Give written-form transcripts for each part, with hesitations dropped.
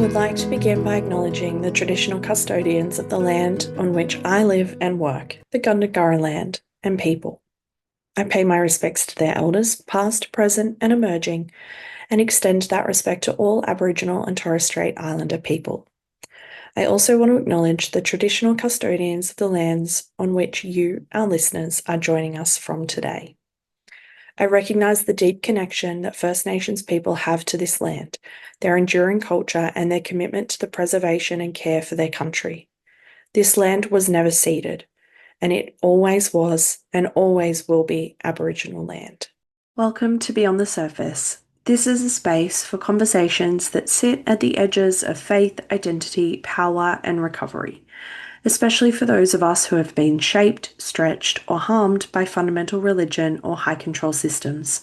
would like to begin by acknowledging the traditional custodians of the land on which I live and work, the Gundungurra land and people. I pay my respects to their elders, past, present, and emerging, and extend that respect to all Aboriginal and Torres Strait Islander people. I also want to acknowledge the traditional custodians of the lands on which you, our listeners, are joining us from today. I recognise the deep connection that First Nations people have to this land, their enduring culture, and their commitment to the preservation and care for their country. This land was never ceded, and it always was and always will be Aboriginal land. Welcome to Beyond the Surface. This is a space for conversations that sit at the edges of faith, identity, power, and recovery, especially for those of us who have been shaped, stretched, or harmed by fundamental religion or high control systems.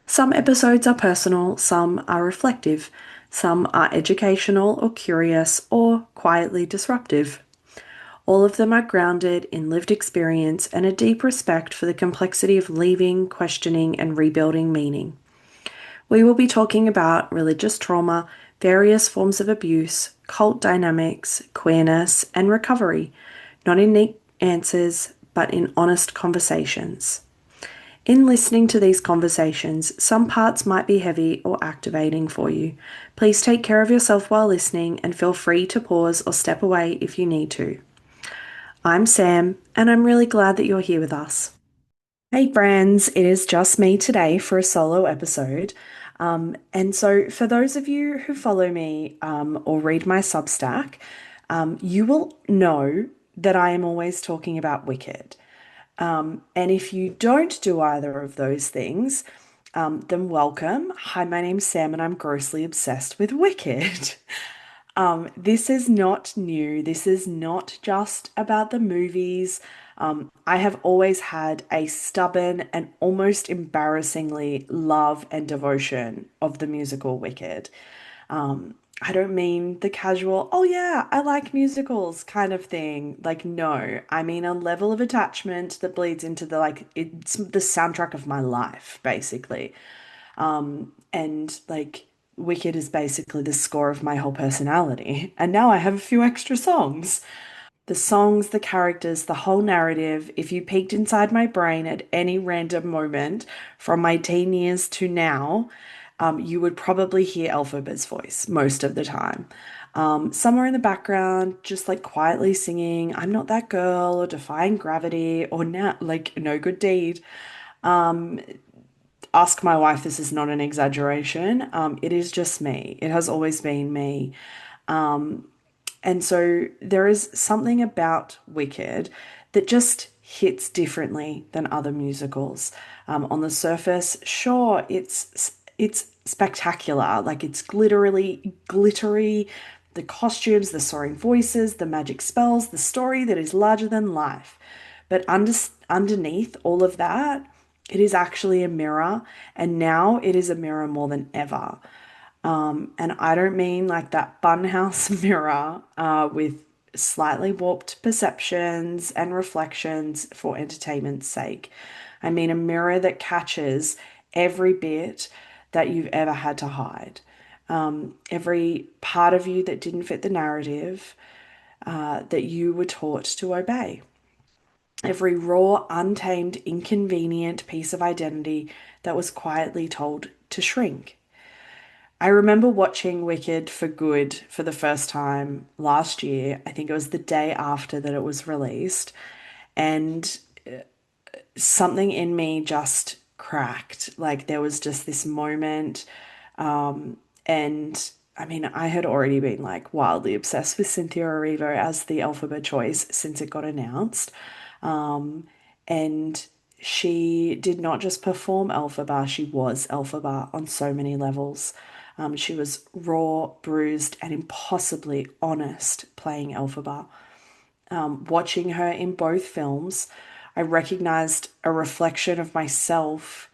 Some episodes are personal, some are reflective, some are educational or curious or quietly disruptive. All of them are grounded in lived experience and a deep respect for the complexity of leaving, questioning, and rebuilding meaning. We will be talking about religious trauma, various forms of abuse, cult dynamics, queerness, and recovery, not in neat answers, but in honest conversations. In listening to these conversations, some parts might be heavy or activating for you. Please take care of yourself while listening and feel free to pause or step away if you need to. I'm Sam, and I'm really glad that you're here with us. Hey friends, it is just me today for a solo episode. And so for those of you who follow me or read my Substack, you will know that I am always talking about Wicked. And if you don't do either of those things, then welcome. Hi, my name's Sam and I'm grossly obsessed with Wicked. This is not new. This is not just about the movies. I have always had a stubborn and almost embarrassingly love and devotion of the musical Wicked. I don't mean the casual, oh yeah, I like musicals kind of thing. Like, no, I mean a level of attachment that bleeds into it's the soundtrack of my life, basically. And like, Wicked is basically the score of my whole personality. And now I have a few extra songs. The songs, the characters, the whole narrative. If you peeked inside my brain at any random moment from my teen years to now, you would probably hear Elphaba's voice most of the time. Somewhere in the background, just like quietly singing, I'm not that girl, or defying gravity, or now, like, no good deed. Ask my wife, this is not an exaggeration. It is just me. It has always been me. And so there is something about Wicked that just hits differently than other musicals. On the surface, sure, it's spectacular. Like, it's glittery, the costumes, the soaring voices, the magic spells, the story that is larger than life. But underneath all of that, it is actually a mirror, and now it is a mirror more than ever. And I don't mean like that funhouse mirror with slightly warped perceptions and reflections for entertainment's sake. I mean a mirror that catches every bit that you've ever had to hide. Every part of you that didn't fit the narrative that you were taught to obey. Every raw, untamed, inconvenient piece of identity that was quietly told to shrink. I remember watching Wicked for good for the first time last year. I think it was the day after that it was released. And something in me just cracked. Like, there was just this moment. And I mean, I had already been like wildly obsessed with Cynthia Erivo as the Elphaba choice since it got announced. And she did not just perform Elphaba, she was Elphaba on so many levels. She was raw, bruised, and impossibly honest playing Elphaba. Watching her in both films, I recognized a reflection of myself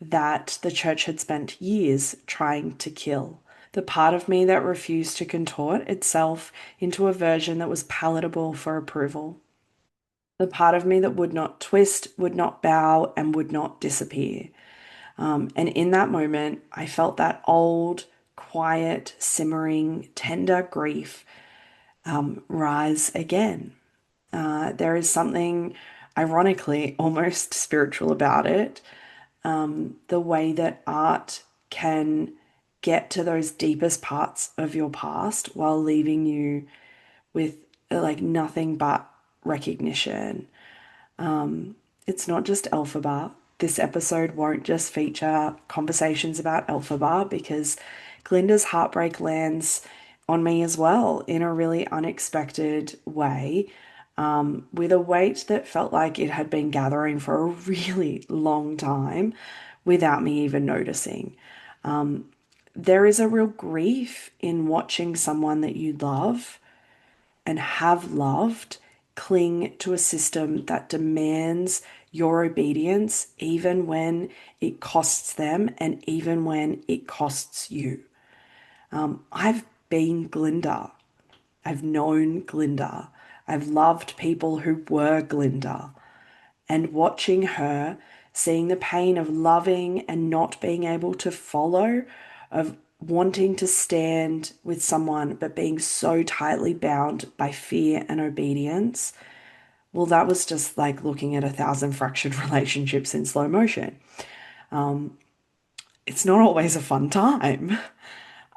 that the church had spent years trying to kill. The part of me that refused to contort itself into a version that was palatable for approval. The part of me that would not twist, would not bow, and would not disappear. And in that moment, I felt that old, quiet, simmering, tender grief rise again. There is something ironically almost spiritual about it. The way that art can get to those deepest parts of your past while leaving you with like nothing but recognition. It's not just Elphaba. This episode won't just feature conversations about Elphaba because Glinda's heartbreak lands on me as well in a really unexpected way, with a weight that felt like it had been gathering for a really long time without me even noticing. There is a real grief in watching someone that you love and have loved cling to a system that demands your obedience, even when it costs them and even when it costs you. I've been Glinda. I've known Glinda. I've loved people who were Glinda. And watching her, seeing the pain of loving and not being able to follow, of wanting to stand with someone but being so tightly bound by fear and obedience. Well, that was just like looking at 1,000 fractured relationships in slow motion. It's not always a fun time.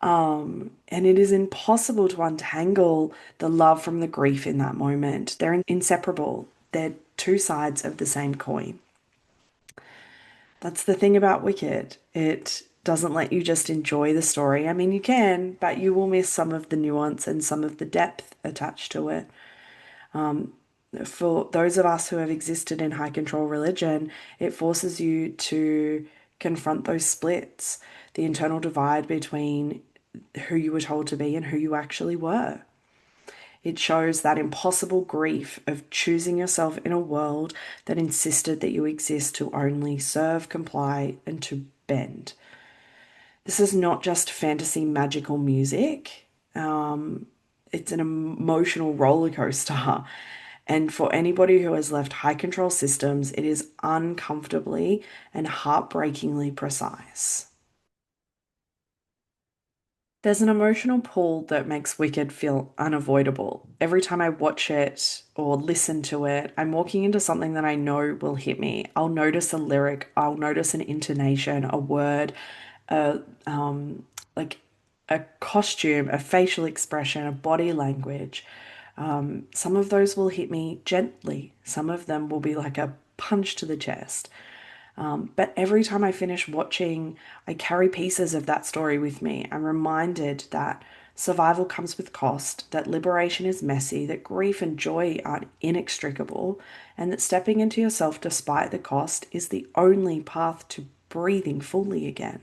And it is impossible to untangle the love from the grief in that moment. They're inseparable. They're two sides of the same coin. That's the thing about Wicked. It doesn't let you just enjoy the story. I mean, you can, but you will miss some of the nuance and some of the depth attached to it. For those of us who have existed in high control religion, it forces you to confront those splits, the internal divide between who you were told to be and who you actually were. It shows that impossible grief of choosing yourself in a world that insisted that you exist to only serve, comply, and to bend. This is not just fantasy magical music. It's an emotional roller coaster. And for anybody who has left high control systems, it is uncomfortably and heartbreakingly precise. There's an emotional pull that makes Wicked feel unavoidable. Every time I watch it or listen to it, I'm walking into something that I know will hit me. I'll notice a lyric, I'll notice an intonation, a word, a like a costume, a facial expression, a body language. Some of those will hit me gently. Some of them will be like a punch to the chest. But every time I finish watching, I carry pieces of that story with me. I'm reminded that survival comes with cost, that liberation is messy, that grief and joy are inextricable, and that stepping into yourself despite the cost is the only path to breathing fully again.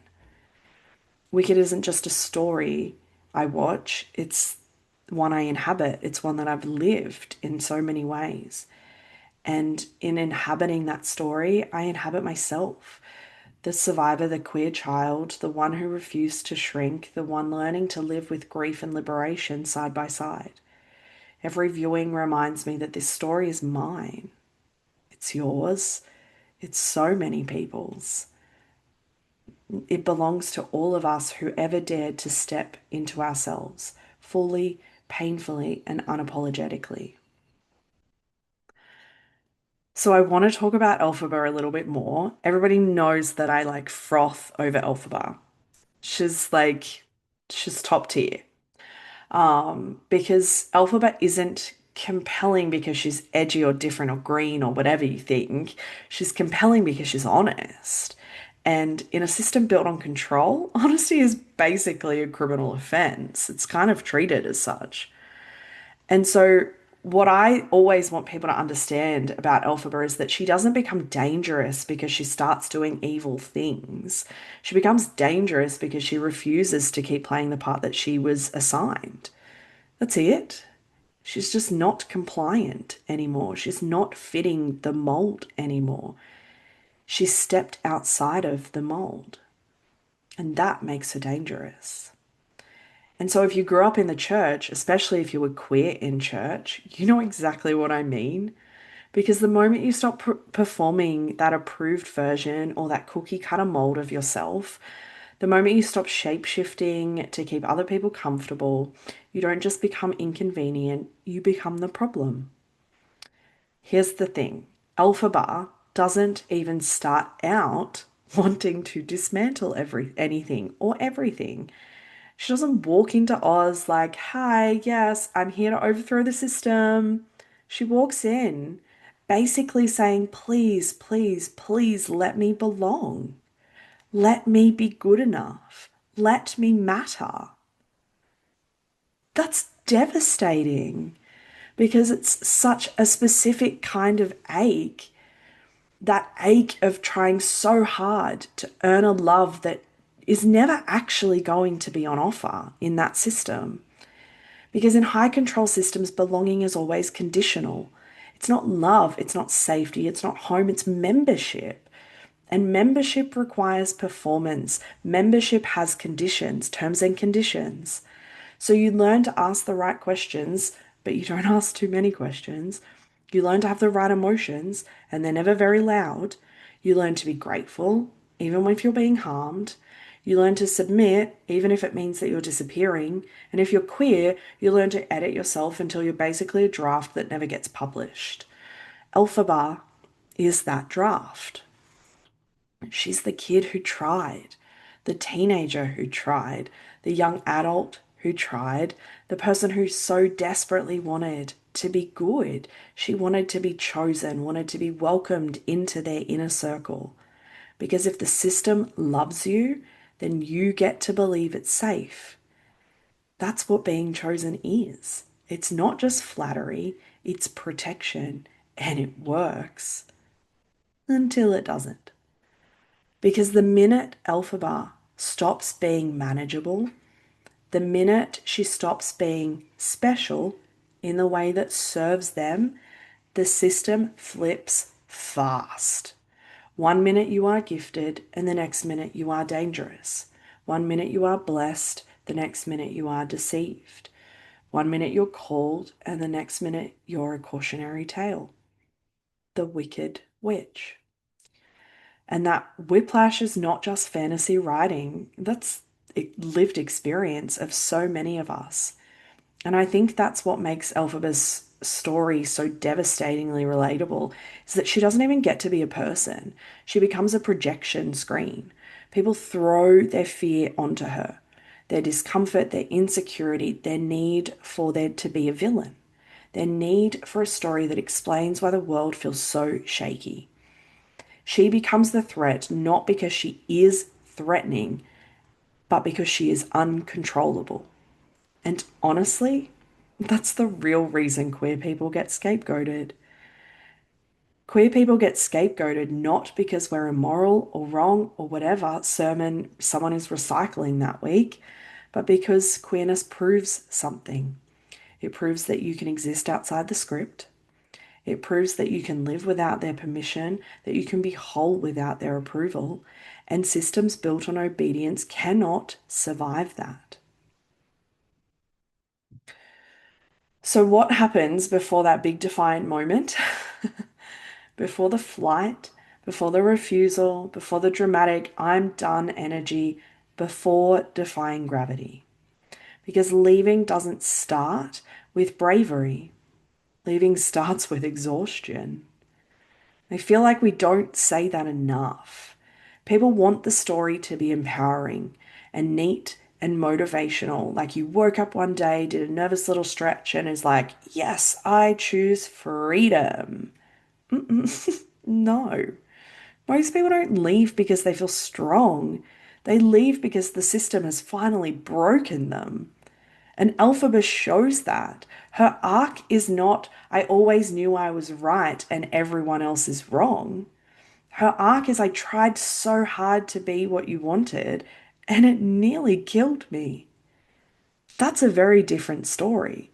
Wicked isn't just a story I watch, it's one I inhabit, it's one that I've lived in so many ways. And in inhabiting that story, I inhabit myself, the survivor, the queer child, the one who refused to shrink, the one learning to live with grief and liberation side by side. Every viewing reminds me that this story is mine. It's yours. It's so many people's. It belongs to all of us who ever dared to step into ourselves, fully, painfully, and unapologetically. So I want to talk about Elphaba a little bit more. Everybody knows that I like froth over Elphaba. She's like, she's top tier. Because Elphaba isn't compelling because she's edgy or different or green or whatever you think. She's compelling because she's honest. And in a system built on control, honesty is basically a criminal offense. It's kind of treated as such. And so, what I always want people to understand about Elphaba is that she doesn't become dangerous because she starts doing evil things. She becomes dangerous because she refuses to keep playing the part that she was assigned. That's it. She's just not compliant anymore. She's not fitting the mold anymore. She's stepped outside of the mold, and that makes her dangerous. And so, if you grew up in the church, especially if you were queer in church, you know exactly what I mean. Because the moment you stop performing that approved version or that cookie cutter mold of yourself, The moment you stop shape shifting to keep other people comfortable, you don't just become inconvenient, you become the problem. Here's the thing, Elphaba doesn't even start out wanting to dismantle anything or everything. She doesn't walk into Oz like, hi, yes, I'm here to overthrow the system. She walks in basically saying, please, please, please let me belong. Let me be good enough. Let me matter. That's devastating because it's such a specific kind of ache, that ache of trying so hard to earn a love that is never actually going to be on offer in that system. Because in high control systems, belonging is always conditional. It's not love, it's not safety, it's not home, it's membership. And membership requires performance. Membership has conditions, terms and conditions. So you learn to ask the right questions, but you don't ask too many questions. You learn to have the right emotions, and they're never very loud. You learn to be grateful, even if you're being harmed. You learn to submit, even if it means that you're disappearing. And if you're queer, you learn to edit yourself until you're basically a draft that never gets published. Elphaba is that draft. She's the kid who tried, the teenager who tried, the young adult who tried, the person who so desperately wanted to be good. She wanted to be chosen, wanted to be welcomed into their inner circle. Because if the system loves you, then you get to believe it's safe. That's what being chosen is. It's not just flattery, it's protection, and it works until it doesn't. Because the minute Elphaba stops being manageable, the minute she stops being special in the way that serves them, the system flips fast. 1 minute you are gifted, and the next minute you are dangerous. 1 minute you are blessed, the next minute you are deceived. 1 minute you're called, and the next minute you're a cautionary tale. The wicked witch. And that whiplash is not just fantasy writing, that's lived experience of so many of us. And I think that's what makes Elphaba's story so devastatingly relatable, is that she doesn't even get to be a person. She becomes a projection screen. People throw their fear onto her, their discomfort, their insecurity, their need for there to be a villain, their need for a story that explains why the world feels so shaky. She becomes the threat not because she is threatening, but because she is uncontrollable. And honestly, that's the real reason queer people get scapegoated. Queer people get scapegoated not because we're immoral or wrong or whatever sermon someone is recycling that week, but because queerness proves something. It proves that you can exist outside the script. It proves that you can live without their permission, that you can be whole without their approval, and systems built on obedience cannot survive that. So, what happens before that big defiant moment? Before the flight, before the refusal, before the dramatic I'm done energy, before defying gravity? Because leaving doesn't start with bravery, leaving starts with exhaustion. I feel like we don't say that enough. People want the story to be empowering and neat and motivational. Like you woke up one day, did a nervous little stretch, and is like, yes, I choose freedom. No. Most people don't leave because they feel strong. They leave because the system has finally broken them. And Elphaba shows that. Her arc is not, I always knew I was right and everyone else is wrong. Her arc is, I tried so hard to be what you wanted and it nearly killed me. That's a very different story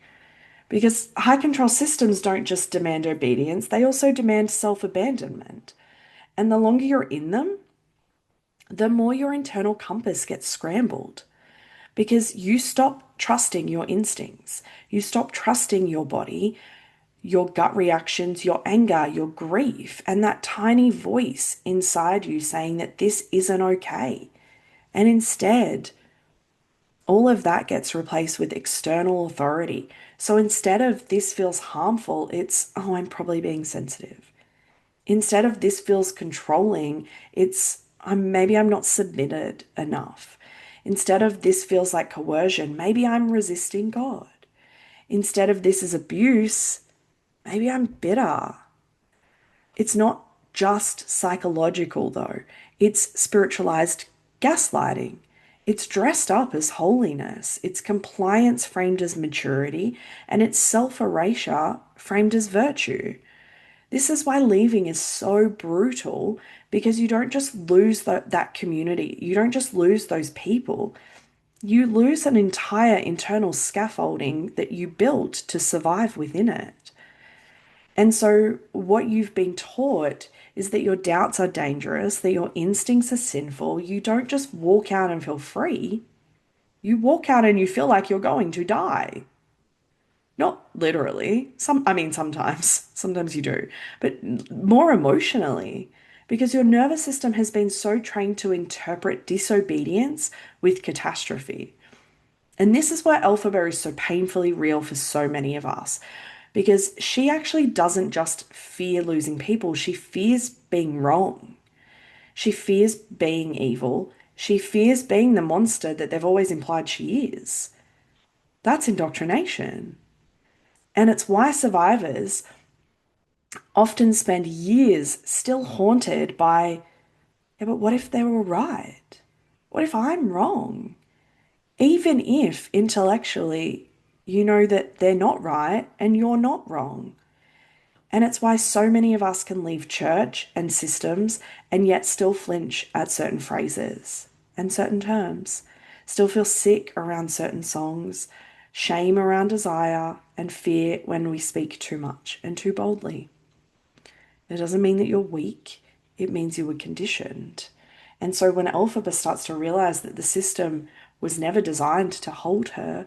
because high control systems don't just demand obedience, they also demand self-abandonment. And the longer you're in them, the more your internal compass gets scrambled. Because you stop trusting your instincts. You stop trusting your body, your gut reactions, your anger, your grief, and that tiny voice inside you saying that this isn't okay. And instead, all of that gets replaced with external authority. So instead of this feels harmful, it's, oh, I'm probably being sensitive. Instead of this feels controlling, it's, maybe I'm not submitted enough. Instead of this feels like coercion, maybe I'm resisting God. Instead of this is abuse, maybe I'm bitter. It's not just psychological, though, it's spiritualized gaslighting. It's dressed up as holiness, it's compliance framed as maturity, and it's self erasure framed as virtue. This is why leaving is so brutal because you don't just lose that community, you don't just lose those people, you lose an entire internal scaffolding that you built to survive within it. And so, what you've been taught is that your doubts are dangerous, that your instincts are sinful. You don't just walk out and feel free, you walk out and you feel like you're going to die. Not literally. I mean, sometimes you do, but more emotionally, because your nervous system has been so trained to interpret disobedience with catastrophe. And this is why Elphaba is so painfully real for so many of us, because she actually doesn't just fear losing people, she fears being wrong. She fears being evil. She fears being the monster that they've always implied she is. That's indoctrination. And it's why survivors often spend years still haunted by, yeah, but what if they were right? What if I'm wrong? Even if intellectually you know that they're not right and you're not wrong. And it's why so many of us can leave church and systems and yet still flinch at certain phrases and certain terms, still feel sick around certain songs, shame around desire, and fear when we speak too much and too boldly. It doesn't mean that you're weak, it means you were conditioned. And so when Elphaba starts to realize that the system was never designed to hold her,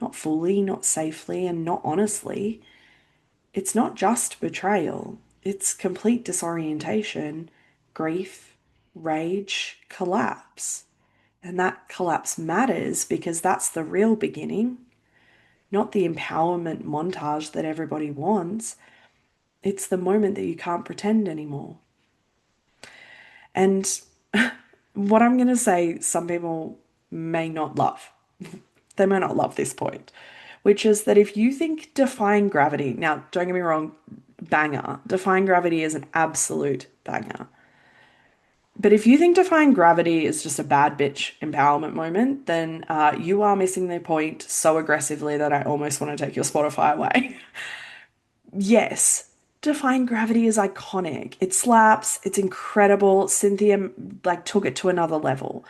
not fully, not safely, and not honestly, it's not just betrayal, it's complete disorientation, grief, rage, collapse. And that collapse matters because that's the real beginning, not the empowerment montage that everybody wants. It's the moment that you can't pretend anymore. And what I'm going to say, some people may not love. They may not love this point, which is that if you think defying gravity, now don't get me wrong, banger, defying gravity is an absolute banger. But if you think defying gravity is just a bad bitch empowerment moment, then you are missing the point so aggressively that I almost want to take your Spotify away. Yes, defying gravity is iconic. It slaps, it's incredible. Cynthia like took it to another level.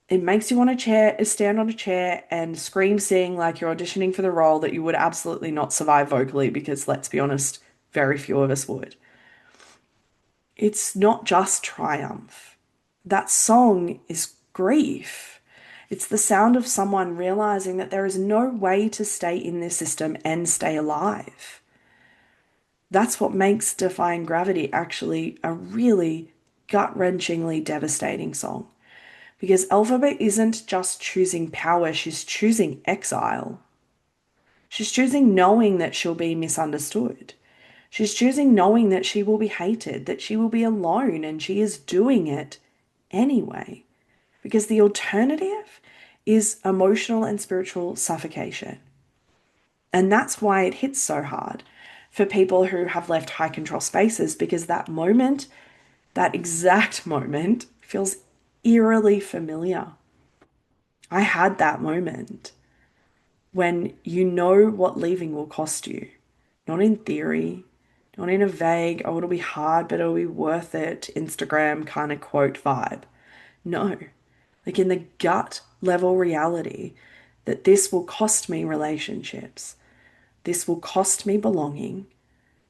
It makes you want to stand on a chair and scream, sing like you're auditioning for the role that you would absolutely not survive vocally because let's be honest, very few of us would. It's not just triumph. That song is grief. It's the sound of someone realizing that there is no way to stay in this system and stay alive. That's what makes Defying Gravity actually a really gut-wrenchingly devastating song. Because Elphaba isn't just choosing power, she's choosing exile. She's choosing knowing that she'll be misunderstood. She's choosing knowing that she will be hated, that she will be alone, and she is doing it anyway. Because the alternative is emotional and spiritual suffocation. And that's why it hits so hard for people who have left high control spaces, because that moment, that exact moment, feels eerily familiar. I had that moment when you know what leaving will cost you, not in theory, not in a vague, oh, it'll be hard, but it'll be worth it, Instagram kind of quote vibe. No, like in the gut level reality that this will cost me relationships, this will cost me belonging,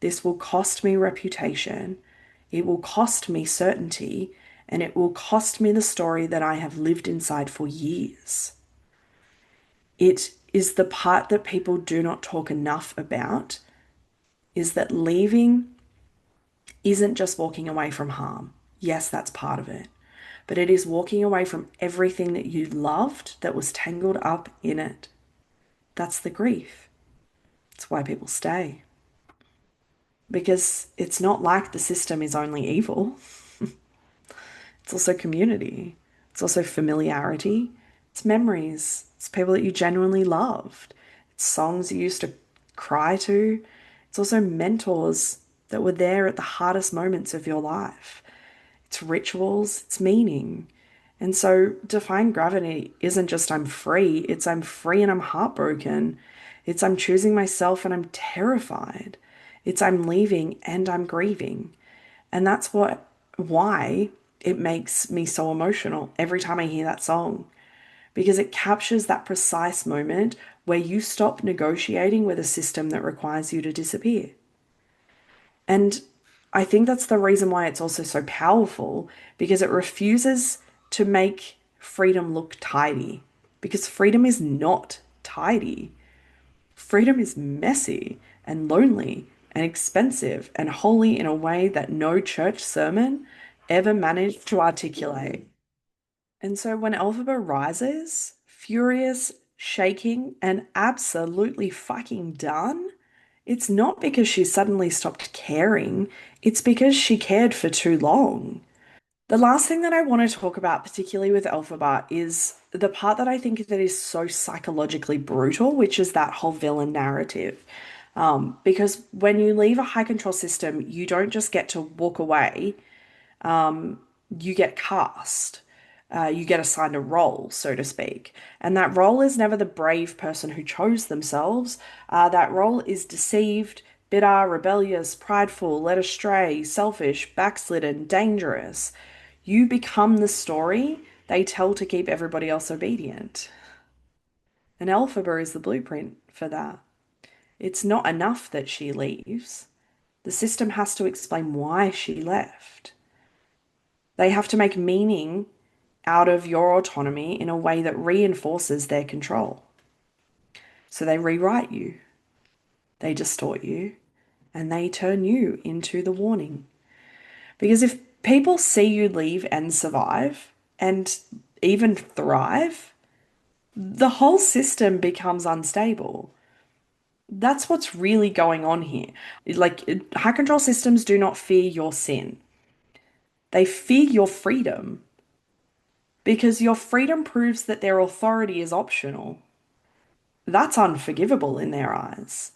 this will cost me reputation, it will cost me certainty, and it will cost me the story that I have lived inside for years. It is the part that people do not talk enough about, is that leaving isn't just walking away from harm. Yes, that's part of it. but it is walking away from everything that you loved that was tangled up in it. That's the grief. It's why people stay. Because it's not like the system is only evil, it's also community, it's also familiarity, it's memories, it's people that you genuinely loved, it's songs you used to cry to, it's also mentors that were there at the hardest moments of your life. It's rituals, it's meaning. And so defying gravity isn't just I'm free, it's I'm free and I'm heartbroken. It's I'm choosing myself and I'm terrified. It's I'm leaving and I'm grieving. And that's why it makes me so emotional every time I hear that song, because it captures that precise moment where you stop negotiating with a system that requires you to disappear. And I think that's the reason why it's also so powerful, because it refuses to make freedom look tidy, because freedom is not tidy. Freedom is messy and lonely and expensive and holy in a way that no church sermon ever managed to articulate. And so when Elphaba rises, furious, shaking, and absolutely fucking done, it's not because she suddenly stopped caring, it's because she cared for too long. The last thing that I want to talk about, particularly with Elphaba, is the part that I think that is so psychologically brutal, which is that whole villain narrative. Because when you leave a high control system, you don't just get to walk away, you get cast. You get assigned a role, so to speak. And that role is never the brave person who chose themselves. That role is deceived, bitter, rebellious, prideful, led astray, selfish, backslidden, dangerous. You become the story they tell to keep everybody else obedient. And Elphaba is the blueprint for that. It's not enough that she leaves. The system has to explain why she left. They have to make meaning out of your autonomy in a way that reinforces their control. So they rewrite you, they distort you, and they turn you into the warning. Because if people see you leave and survive and even thrive, the whole system becomes unstable. That's what's really going on here. Like, high control systems do not fear your sin, they fear your freedom, because your freedom proves that their authority is optional. That's unforgivable in their eyes.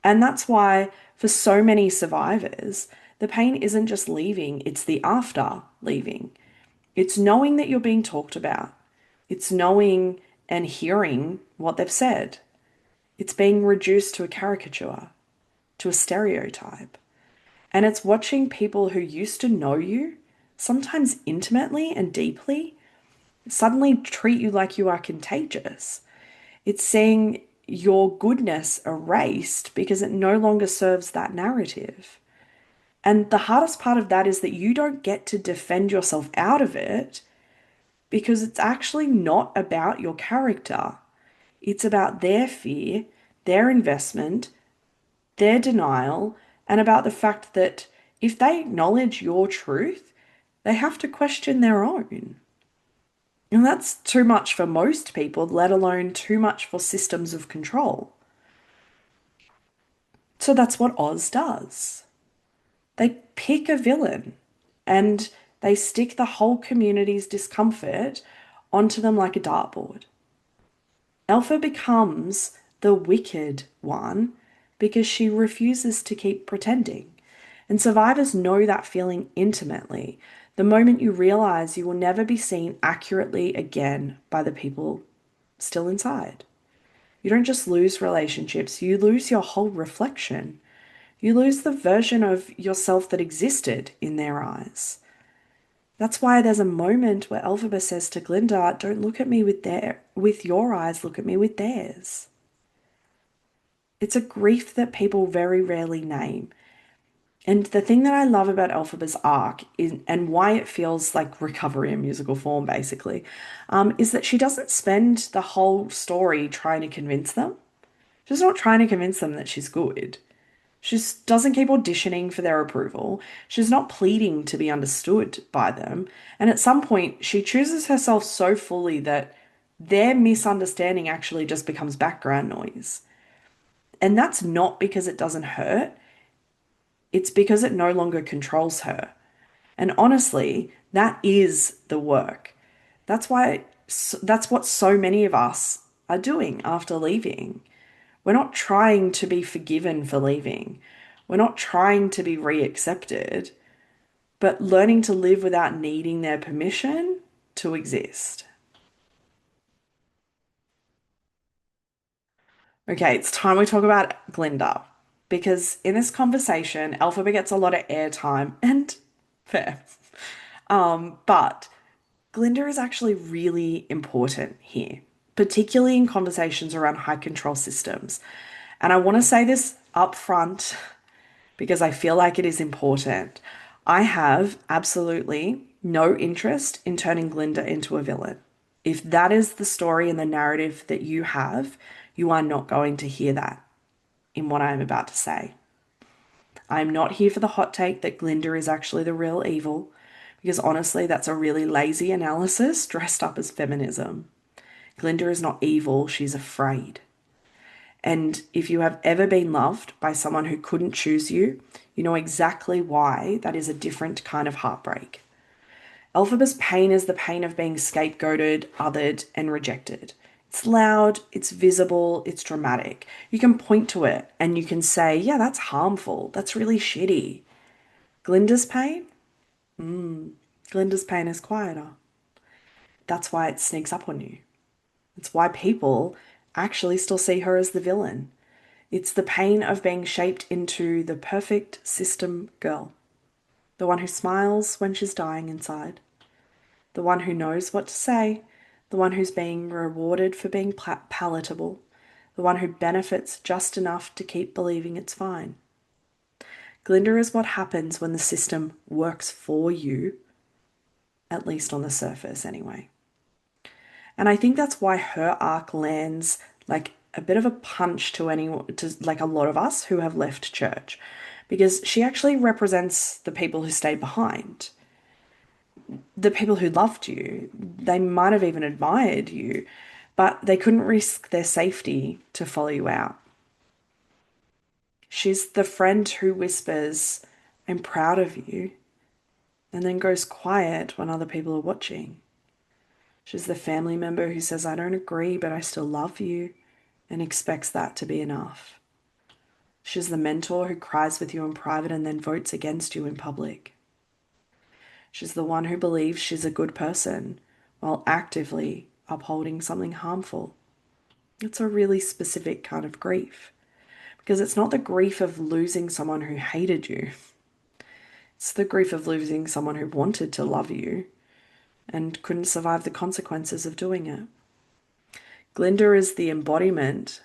And that's why, for so many survivors, the pain isn't just leaving, it's the after leaving. It's knowing that you're being talked about, it's knowing and hearing what they've said. It's being reduced to a caricature, to a stereotype. And it's watching people who used to know you, sometimes intimately and deeply, suddenly treat you like you are contagious. It's seeing your goodness erased because it no longer serves that narrative. And the hardest part of that is that you don't get to defend yourself out of it, because it's actually not about your character. It's about their fear, their investment, their denial, and about the fact that if they acknowledge your truth, they have to question their own. And that's too much for most people, let alone too much for systems of control. So that's what Oz does. They pick a villain and they stick the whole community's discomfort onto them like a dartboard. Alpha becomes the wicked one because she refuses to keep pretending. And survivors know that feeling intimately. The moment you realize you will never be seen accurately again by the people still inside. You don't just lose relationships, you lose your whole reflection. You lose the version of yourself that existed in their eyes. That's why there's a moment where Elphaba says to Glinda, don't look at me with your eyes, look at me with theirs. It's a grief that people very rarely name. And the thing that I love about Elphaba's arc is, and why it feels like recovery in musical form, basically, is that she doesn't spend the whole story trying to convince them. She's not trying to convince them that she's good. She doesn't keep auditioning for their approval. She's not pleading to be understood by them. And at some point, she chooses herself so fully that their misunderstanding actually just becomes background noise. And that's not because it doesn't hurt, it's because it no longer controls her. And honestly, that is the work. That's what so many of us are doing after leaving. We're not trying to be forgiven for leaving. We're not trying to be reaccepted, but learning to live without needing their permission to exist. Okay, it's time we talk about Glinda because in this conversation, Elphaba gets a lot of airtime and fair. But Glinda is actually really important here, particularly in conversations around high control systems. And I want to say this up front because I feel like it is important. I have absolutely no interest in turning Glinda into a villain. If that is the story and the narrative that you have, you are not going to hear that in what I am about to say. I'm not here for the hot take that Glinda is actually the real evil, because honestly, that's a really lazy analysis dressed up as feminism. Glinda is not evil, she's afraid. And if you have ever been loved by someone who couldn't choose you, you know exactly why that is a different kind of heartbreak. Elphaba's pain is the pain of being scapegoated, othered, and rejected. It's loud, it's visible, it's dramatic. You can point to it and you can say, yeah, that's harmful. That's really shitty. Glinda's pain? Glinda's pain is quieter. That's why it sneaks up on you. It's why people actually still see her as the villain. It's the pain of being shaped into the perfect system girl, the one who smiles when she's dying inside, the one who knows what to say, the one who's being rewarded for being palatable, the one who benefits just enough to keep believing it's fine. Glinda is what happens when the system works for you, at least on the surface anyway. And I think that's why her arc lands like a bit of a punch to anyone, to like a lot of us who have left church, because she actually represents the people who stayed behind, the people who loved you. They might have even admired you, but they couldn't risk their safety to follow you out. She's the friend who whispers, I'm proud of you, and then goes quiet when other people are watching. She's the family member who says, I don't agree, but I still love you, and expects that to be enough. She's the mentor who cries with you in private and then votes against you in public. She's the one who believes she's a good person while actively upholding something harmful. It's a really specific kind of grief because it's not the grief of losing someone who hated you. It's the grief of losing someone who wanted to love you and couldn't survive the consequences of doing it. Glinda is the embodiment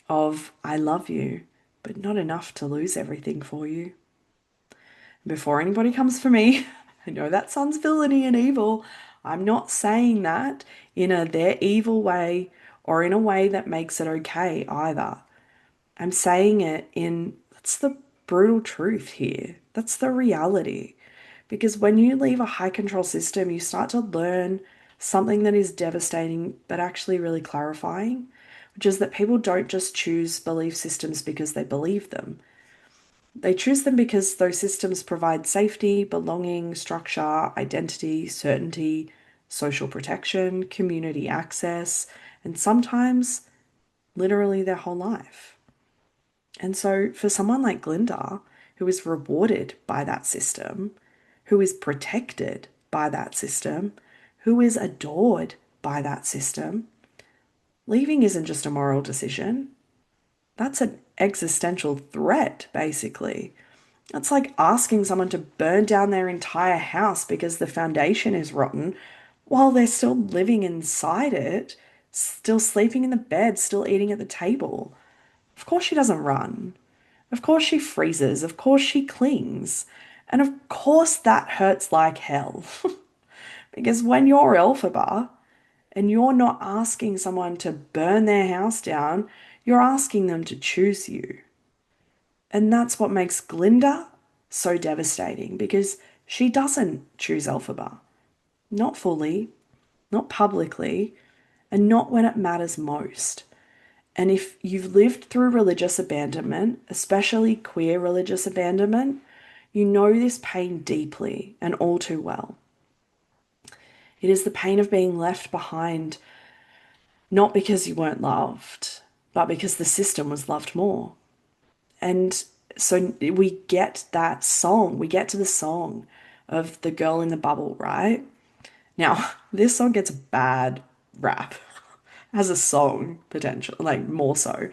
of I love you, but not enough to lose everything for you. Before anybody comes for me, I know that sounds villainy and evil. I'm not saying that in a their evil way or in a way that makes it okay either. I'm saying it in that's the brutal truth here. That's the reality. Because when you leave a high control system, you start to learn something that is devastating but actually really clarifying, which is that people don't just choose belief systems because they believe them. They choose them because those systems provide safety, belonging, structure, identity, certainty, social protection, community access, and sometimes literally their whole life. And so, for someone like Glinda, who is rewarded by that system, who is protected by that system, who is adored by that system, leaving isn't just a moral decision. That's an existential threat, basically. It's like asking someone to burn down their entire house because the foundation is rotten while they're still living inside it, still sleeping in the bed, still eating at the table. Of course, she doesn't run. Of course, she freezes. Of course, she clings. And of course, that hurts like hell. Because when you're Elphaba and you're not asking someone to burn their house down, you're asking them to choose you. And that's what makes Glinda so devastating because she doesn't choose Elphaba. Not fully, not publicly, and not when it matters most. And if you've lived through religious abandonment, especially queer religious abandonment, you know this pain deeply and all too well. It is the pain of being left behind, not because you weren't loved, but because the system was loved more. And so we get that song, we get to the song of the girl in the bubble, right? Now, this song gets a bad rap as a song, potential, like more so.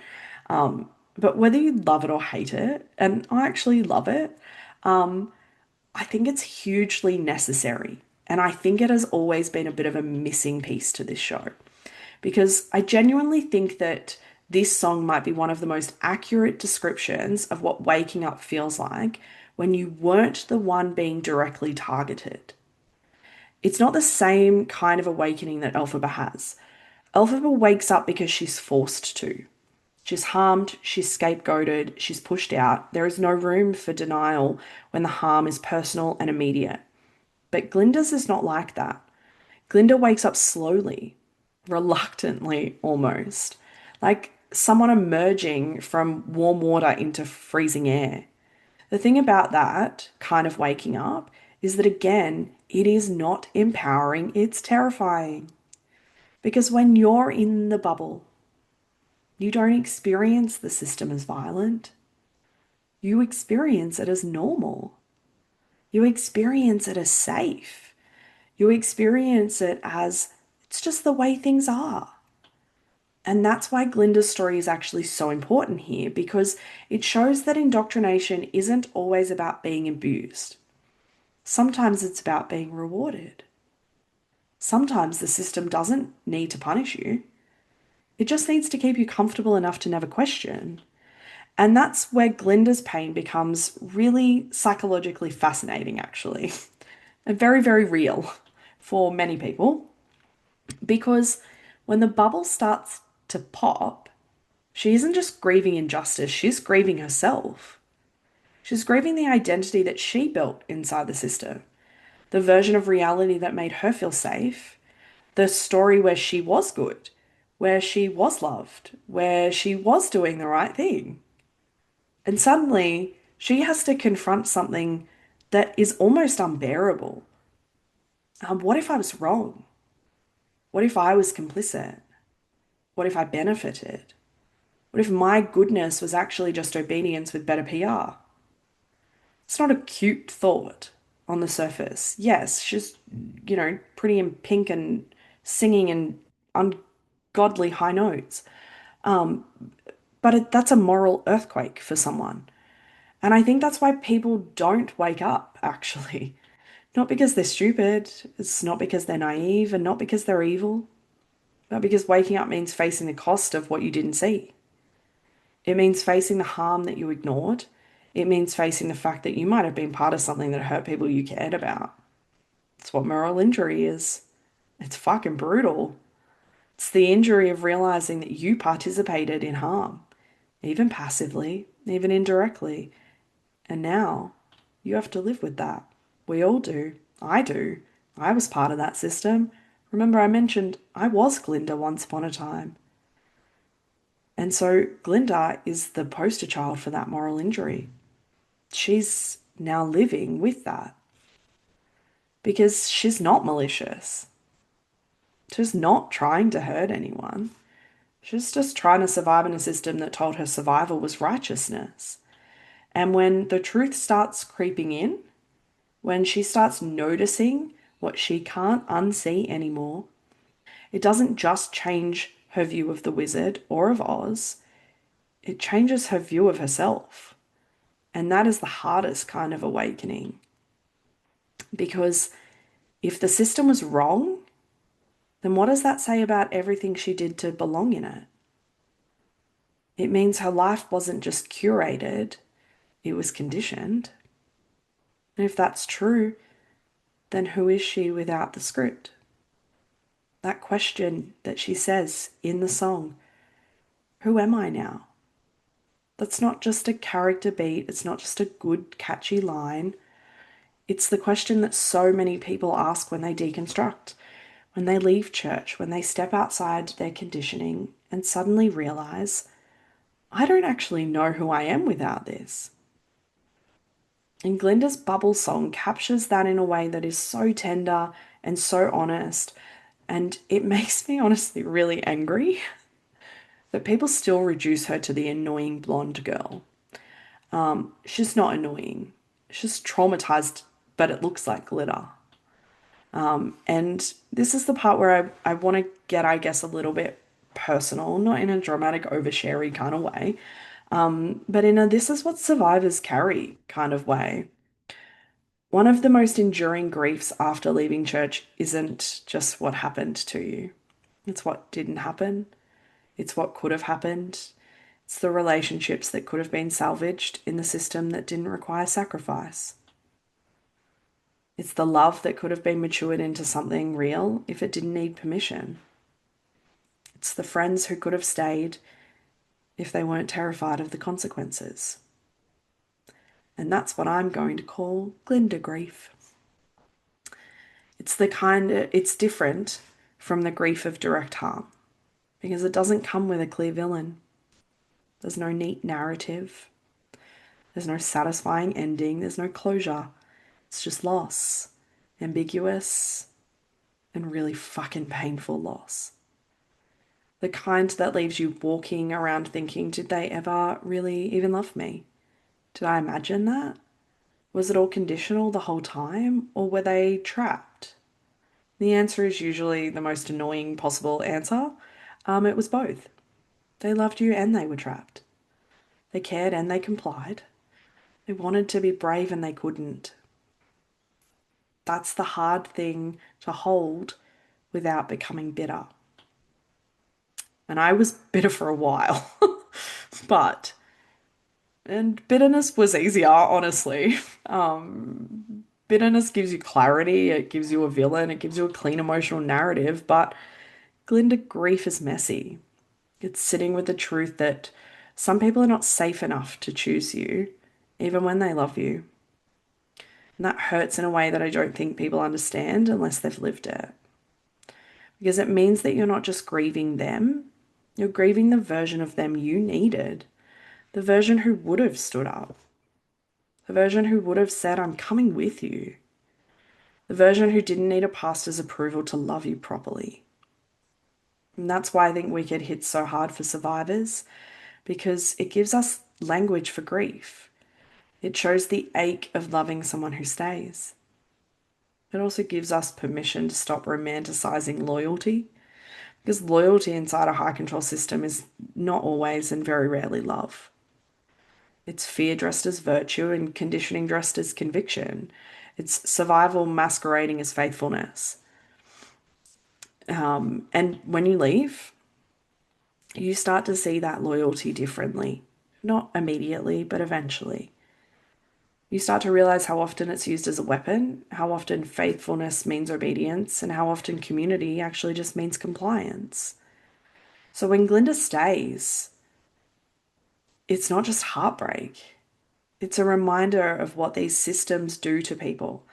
But whether you love it or hate it, and I actually love it, I think it's hugely necessary. And I think it has always been a bit of a missing piece to this show because I genuinely think that this song might be one of the most accurate descriptions of what waking up feels like when you weren't the one being directly targeted. It's not the same kind of awakening that Elphaba has. Elphaba wakes up because she's forced to. She's harmed, she's scapegoated, she's pushed out. There is no room for denial when the harm is personal and immediate. But Glinda's is not like that. Glinda wakes up slowly, reluctantly almost, like someone emerging from warm water into freezing air. The thing about that kind of waking up is that, again, it is not empowering, it's terrifying. Because when you're in the bubble, you don't experience the system as violent. You experience it as normal. You experience it as safe. You experience it as it's just the way things are. And that's why Glinda's story is actually so important here because it shows that indoctrination isn't always about being abused. Sometimes it's about being rewarded. Sometimes the system doesn't need to punish you, it just needs to keep you comfortable enough to never question. And that's where Glinda's pain becomes really psychologically fascinating, actually, and very, very real for many people. Because when the bubble starts to pop, she isn't just grieving injustice, she's grieving herself. She's grieving the identity that she built inside the system, the version of reality that made her feel safe, the story where she was good, where she was loved, where she was doing the right thing. And suddenly she has to confront something that is almost unbearable. What if I was wrong? What if I was complicit? What if I benefited? What if my goodness was actually just obedience with better PR? It's not a cute thought on the surface. Yes, she's, pretty in pink and singing in ungodly high notes. But that's a moral earthquake for someone. And I think that's why people don't wake up, actually. Not because they're stupid, it's not because they're naive, and not because they're evil, but because waking up means facing the cost of what you didn't see. It means facing the harm that you ignored. It means facing the fact that you might have been part of something that hurt people you cared about. It's what moral injury is. It's fucking brutal. It's the injury of realizing that you participated in harm, even passively, even indirectly. And now you have to live with that. We all do. I do. I was part of that system. Remember, I mentioned I was Glinda once upon a time. And so Glinda is the poster child for that moral injury. She's now living with that because she's not malicious. She's not trying to hurt anyone. She's just trying to survive in a system that told her survival was righteousness. And when the truth starts creeping in, when she starts noticing what she can't unsee anymore, it doesn't just change her view of the wizard or of Oz, it changes her view of herself. And that is the hardest kind of awakening. Because if the system was wrong, then what does that say about everything she did to belong in it? It means her life wasn't just curated, it was conditioned. And if that's true, then who is she without the script? That question that she says in the song, who am I now? That's not just a character beat, it's not just a good, catchy line. It's the question that so many people ask when they deconstruct, when they leave church, when they step outside their conditioning and suddenly realize, I don't actually know who I am without this. And Glinda's bubble song captures that in a way that is so tender and so honest. And it makes me honestly really angry that people still reduce her to the annoying blonde girl. She's not annoying. She's traumatized, but it looks like glitter. And this is the part where I want to get, I guess, a little bit personal, not in a dramatic, oversharey kind of way, but in a this is what survivors carry kind of way. One of the most enduring griefs after leaving church isn't just what happened to you, it's what didn't happen, it's what could have happened. It's the relationships that could have been salvaged in the system that didn't require sacrifice. It's the love that could have been matured into something real if it didn't need permission. It's the friends who could have stayed if they weren't terrified of the consequences. And that's what I'm going to call Glinda grief. It's different from the grief of direct harm because it doesn't come with a clear villain. There's no neat narrative. There's no satisfying ending. There's no closure. It's just loss. Ambiguous and really fucking painful loss. The kind that leaves you walking around thinking, did they ever really even love me? Did I imagine that? Was it all conditional the whole time, or were they trapped? The answer is usually the most annoying possible answer. It was both. They loved you and they were trapped. They cared and they complied. They wanted to be brave and they couldn't. That's the hard thing to hold without becoming bitter. And I was bitter for a while, but and bitterness was easier, honestly. Bitterness gives you clarity, it gives you a villain, it gives you a clean emotional narrative, but Glinda grief is messy. It's sitting with the truth that some people are not safe enough to choose you, even when they love you. And that hurts in a way that I don't think people understand unless they've lived it. Because it means that you're not just grieving them, you're grieving the version of them you needed, the version who would have stood up, the version who would have said, I'm coming with you, the version who didn't need a pastor's approval to love you properly. And that's why I think Wicked hits so hard for survivors, because it gives us language for grief. It shows the ache of loving someone who stays. It also gives us permission to stop romanticizing loyalty, because loyalty inside a high control system is not always and very rarely love. It's fear dressed as virtue and conditioning dressed as conviction. It's survival masquerading as faithfulness. And when you leave, you start to see that loyalty differently. Not immediately, but eventually. You start to realize how often it's used as a weapon, how often faithfulness means obedience, and how often community actually just means compliance. So when Glinda stays, it's not just heartbreak. It's a reminder of what these systems do to people.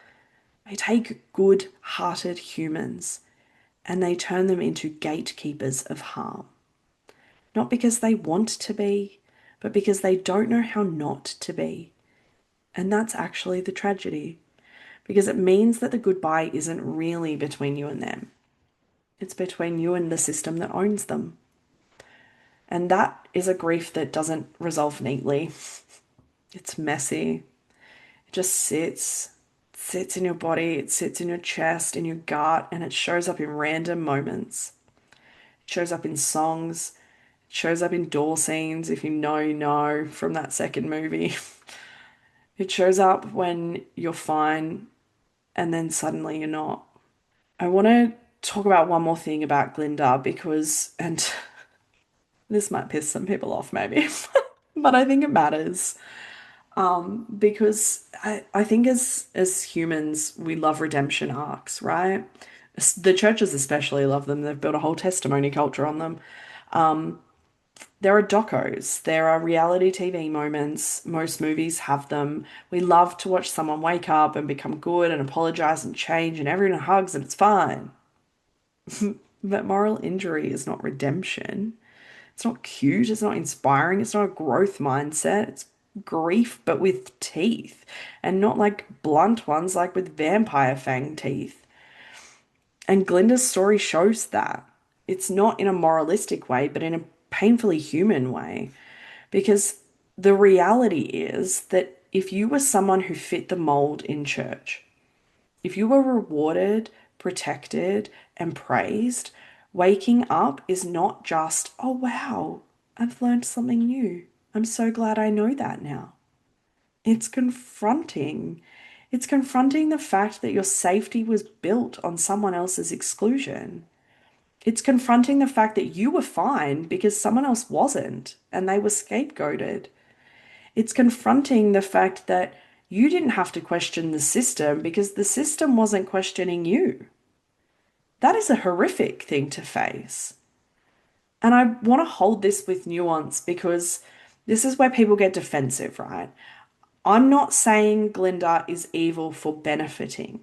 They take good-hearted humans and they turn them into gatekeepers of harm. Not because they want to be, but because they don't know how not to be. And that's actually the tragedy, because it means that the goodbye isn't really between you and them. It's between you and the system that owns them. And that is a grief that doesn't resolve neatly. It's messy. It just sits in your body, it sits in your chest, in your gut, and it shows up in random moments. It shows up in songs, it shows up in door scenes, if you know, you know, from that second movie. It shows up when you're fine and then suddenly you're not. I want to talk about one more thing about Glinda because, and this might piss some people off maybe, but I think it matters. Because I think as humans we love redemption arcs, right? The churches especially love them. They've built a whole testimony culture on them. There are docos, there are reality TV moments. Most movies have them. We love to watch someone wake up and become good and apologize and change, and everyone hugs and it's fine. But moral injury is not redemption. It's not cute. It's not inspiring. It's not a growth mindset. It's grief, but with teeth. And not like blunt ones, like with vampire fang teeth. And Glinda's story shows that. It's not in a moralistic way, but in a painfully human way. Because the reality is that if you were someone who fit the mold in church, if you were rewarded, protected, and praised, waking up is not just, oh wow, I've learned something new. I'm so glad I know that now. It's confronting. It's confronting the fact that your safety was built on someone else's exclusion. It's confronting the fact that you were fine because someone else wasn't and they were scapegoated. It's confronting the fact that you didn't have to question the system because the system wasn't questioning you. That is a horrific thing to face. And I want to hold this with nuance because this is where people get defensive, right? I'm not saying Glinda is evil for benefiting.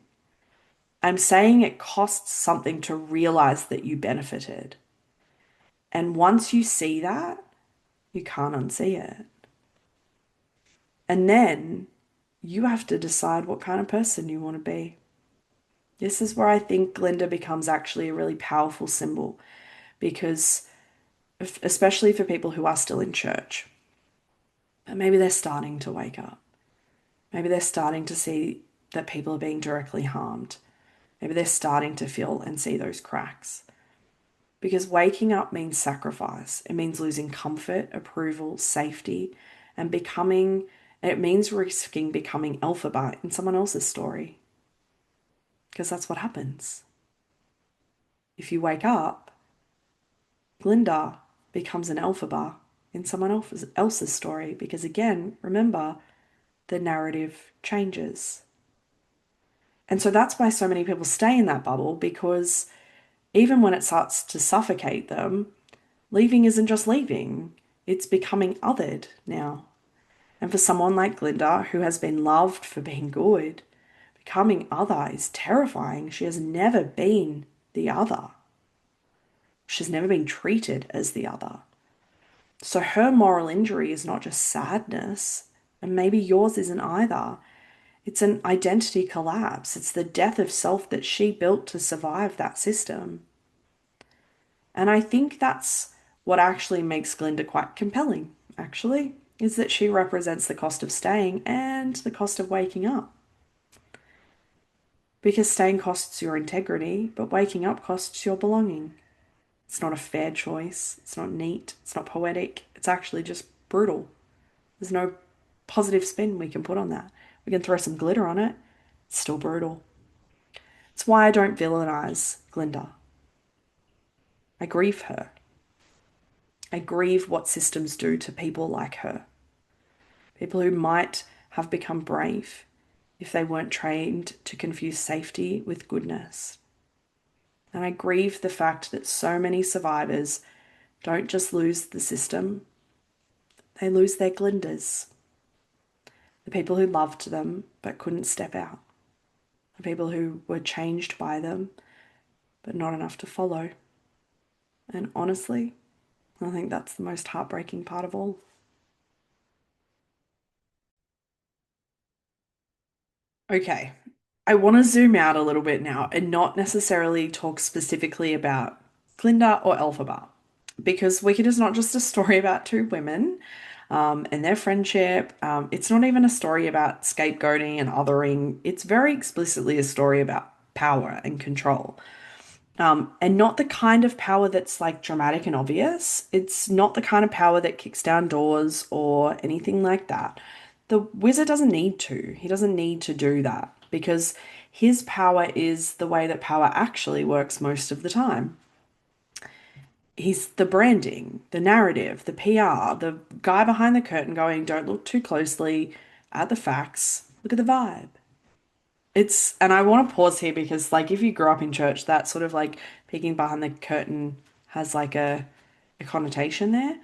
I'm saying it costs something to realize that you benefited. And once you see that, you can't unsee it. And then you have to decide what kind of person you want to be. This is where I think Glinda becomes actually a really powerful symbol because, especially for people who are still in church, but maybe they're starting to wake up. Maybe they're starting to see that people are being directly harmed. Maybe they're starting to feel and see those cracks. Because waking up means sacrifice. It means losing comfort, approval, safety, and becoming, and it means risking becoming Elphaba in someone else's story. Because that's what happens. If you wake up, Glinda becomes an Elphaba in someone else's story. Because again, remember, the narrative changes. And so that's why so many people stay in that bubble because even when it starts to suffocate them, leaving isn't just leaving, it's becoming othered now. And for someone like Glinda, who has been loved for being good, becoming other is terrifying. She has never been the other. She's never been treated as the other. So her moral injury is not just sadness, and maybe yours isn't either. It's an identity collapse. It's the death of self that she built to survive that system. And I think that's what actually makes Glinda quite compelling, actually, is that she represents the cost of staying and the cost of waking up. Because staying costs your integrity, but waking up costs your belonging. It's not a fair choice. It's not neat. It's not poetic. It's actually just brutal. There's no positive spin we can put on that. We can throw some glitter on it. It's still brutal. It's why I don't villainize Glinda. I grieve her. I grieve what systems do to people like her. People who might have become brave if they weren't trained to confuse safety with goodness. And I grieve the fact that so many survivors don't just lose the system, they lose their Glindas. The people who loved them but couldn't step out. The people who were changed by them but not enough to follow. And honestly, I think that's the most heartbreaking part of all. Okay, I want to zoom out a little bit now and not necessarily talk specifically about Glinda or Elphaba, because Wicked is not just a story about two women and their friendship. It's not even a story about scapegoating and othering. It's very explicitly a story about power and control. And not the kind of power that's like dramatic and obvious. It's not the kind of power that kicks down doors or anything like that. The wizard doesn't need to. He doesn't need to do that because his power is the way that power actually works most of the time. He's the branding, the narrative, the PR, the guy behind the curtain going, don't look too closely at the facts, look at the vibe. And I want to pause here because, like, if you grew up in church, that sort of like peeking behind the curtain has like a a connotation there.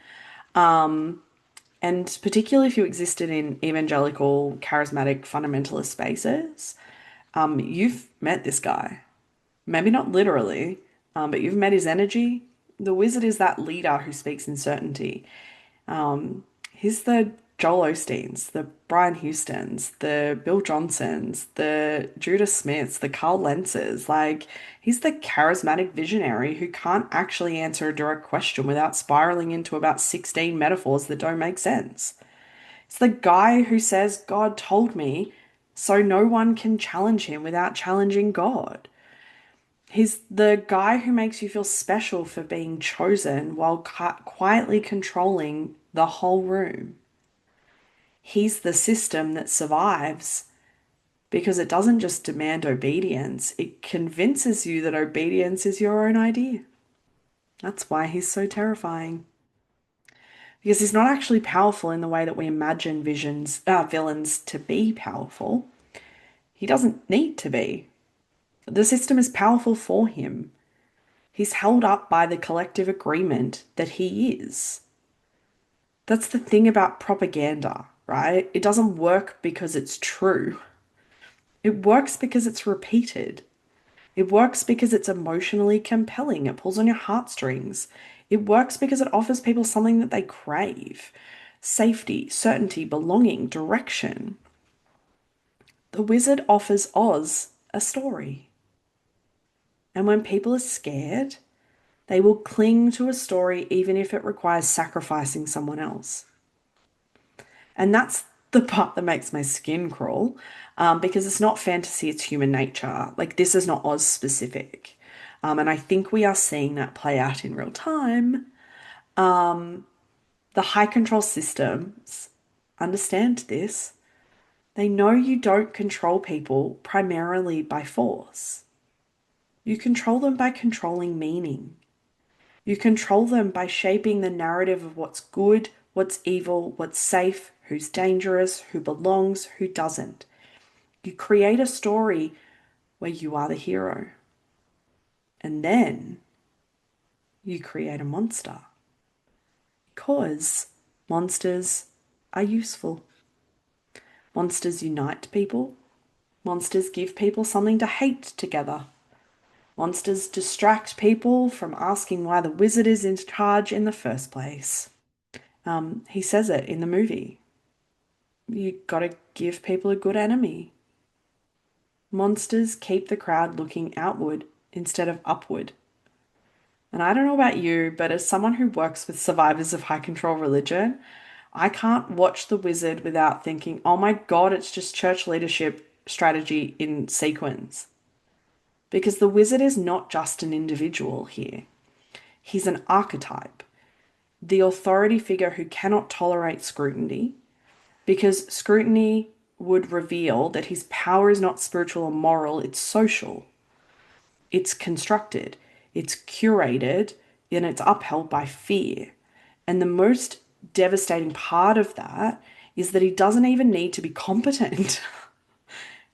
And particularly if you existed in evangelical, charismatic, fundamentalist spaces, you've met this guy. Maybe not literally, but you've met his energy. The wizard is that leader who speaks in certainty. He's the Joel Osteens, the Brian Houstons, the Bill Johnsons, the Judah Smiths, the Carl Lentzes. Like, he's the charismatic visionary who can't actually answer a direct question without spiraling into about 16 metaphors that don't make sense. It's the guy who says, God told me, so no one can challenge him without challenging God. He's the guy who makes you feel special for being chosen while quietly controlling the whole room. He's the system that survives because it doesn't just demand obedience, it convinces you that obedience is your own idea. That's why he's so terrifying. Because he's not actually powerful in the way that we imagine villains to be powerful. He doesn't need to be. The system is powerful for him. He's held up by the collective agreement that he is. That's the thing about propaganda, right? It doesn't work because it's true. It works because it's repeated. It works because it's emotionally compelling. It pulls on your heartstrings. It works because it offers people something that they crave: safety, certainty, belonging, direction. The wizard offers Oz a story. And when people are scared, they will cling to a story even if it requires sacrificing someone else. And that's the part that makes my skin crawl, because it's not fantasy, it's human nature. Like, this is not Oz specific. And I think we are seeing that play out in real time. The high control systems understand this. They know you don't control people primarily by force. You control them by controlling meaning. You control them by shaping the narrative of what's good, what's evil, what's safe, who's dangerous, who belongs, who doesn't. You create a story where you are the hero. And then you create a monster. Because monsters are useful. Monsters unite people. Monsters give people something to hate together. Monsters distract people from asking why the wizard is in charge in the first place. He says it in the movie. You gotta give people a good enemy. Monsters keep the crowd looking outward instead of upward. And I don't know about you, but as someone who works with survivors of high control religion, I can't watch The Wizard without thinking, oh my God, it's just church leadership strategy in sequence. Because the wizard is not just an individual here, he's an archetype, the authority figure who cannot tolerate scrutiny, because scrutiny would reveal that his power is not spiritual or moral, it's social. It's constructed, it's curated, and it's upheld by fear. And the most devastating part of that is that he doesn't even need to be competent.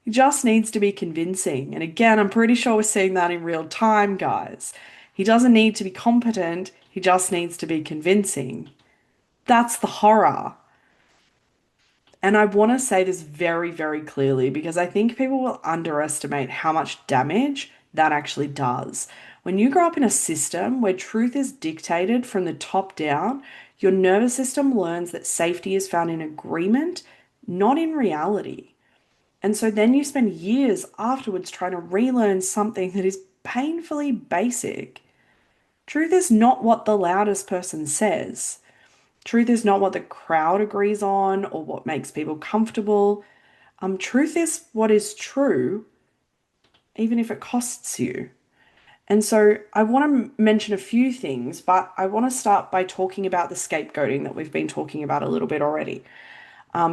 He just needs to be convincing. And again, I'm pretty sure we're seeing that in real time, guys. He doesn't need to be competent, he just needs to be convincing. That's the horror. And I want to say this very, very clearly because I think people will underestimate how much damage that actually does. When you grow up in a system where truth is dictated from the top down, your nervous system learns that safety is found in agreement, not in reality. And so then you spend years afterwards trying to relearn something that is painfully basic. Truth is not what the loudest person says. Truth is not what the crowd agrees on or what makes people comfortable. Truth is what is true, even if it costs you. And so I want to mention a few things, but I want to start by talking about the scapegoating that we've been talking about a little bit already.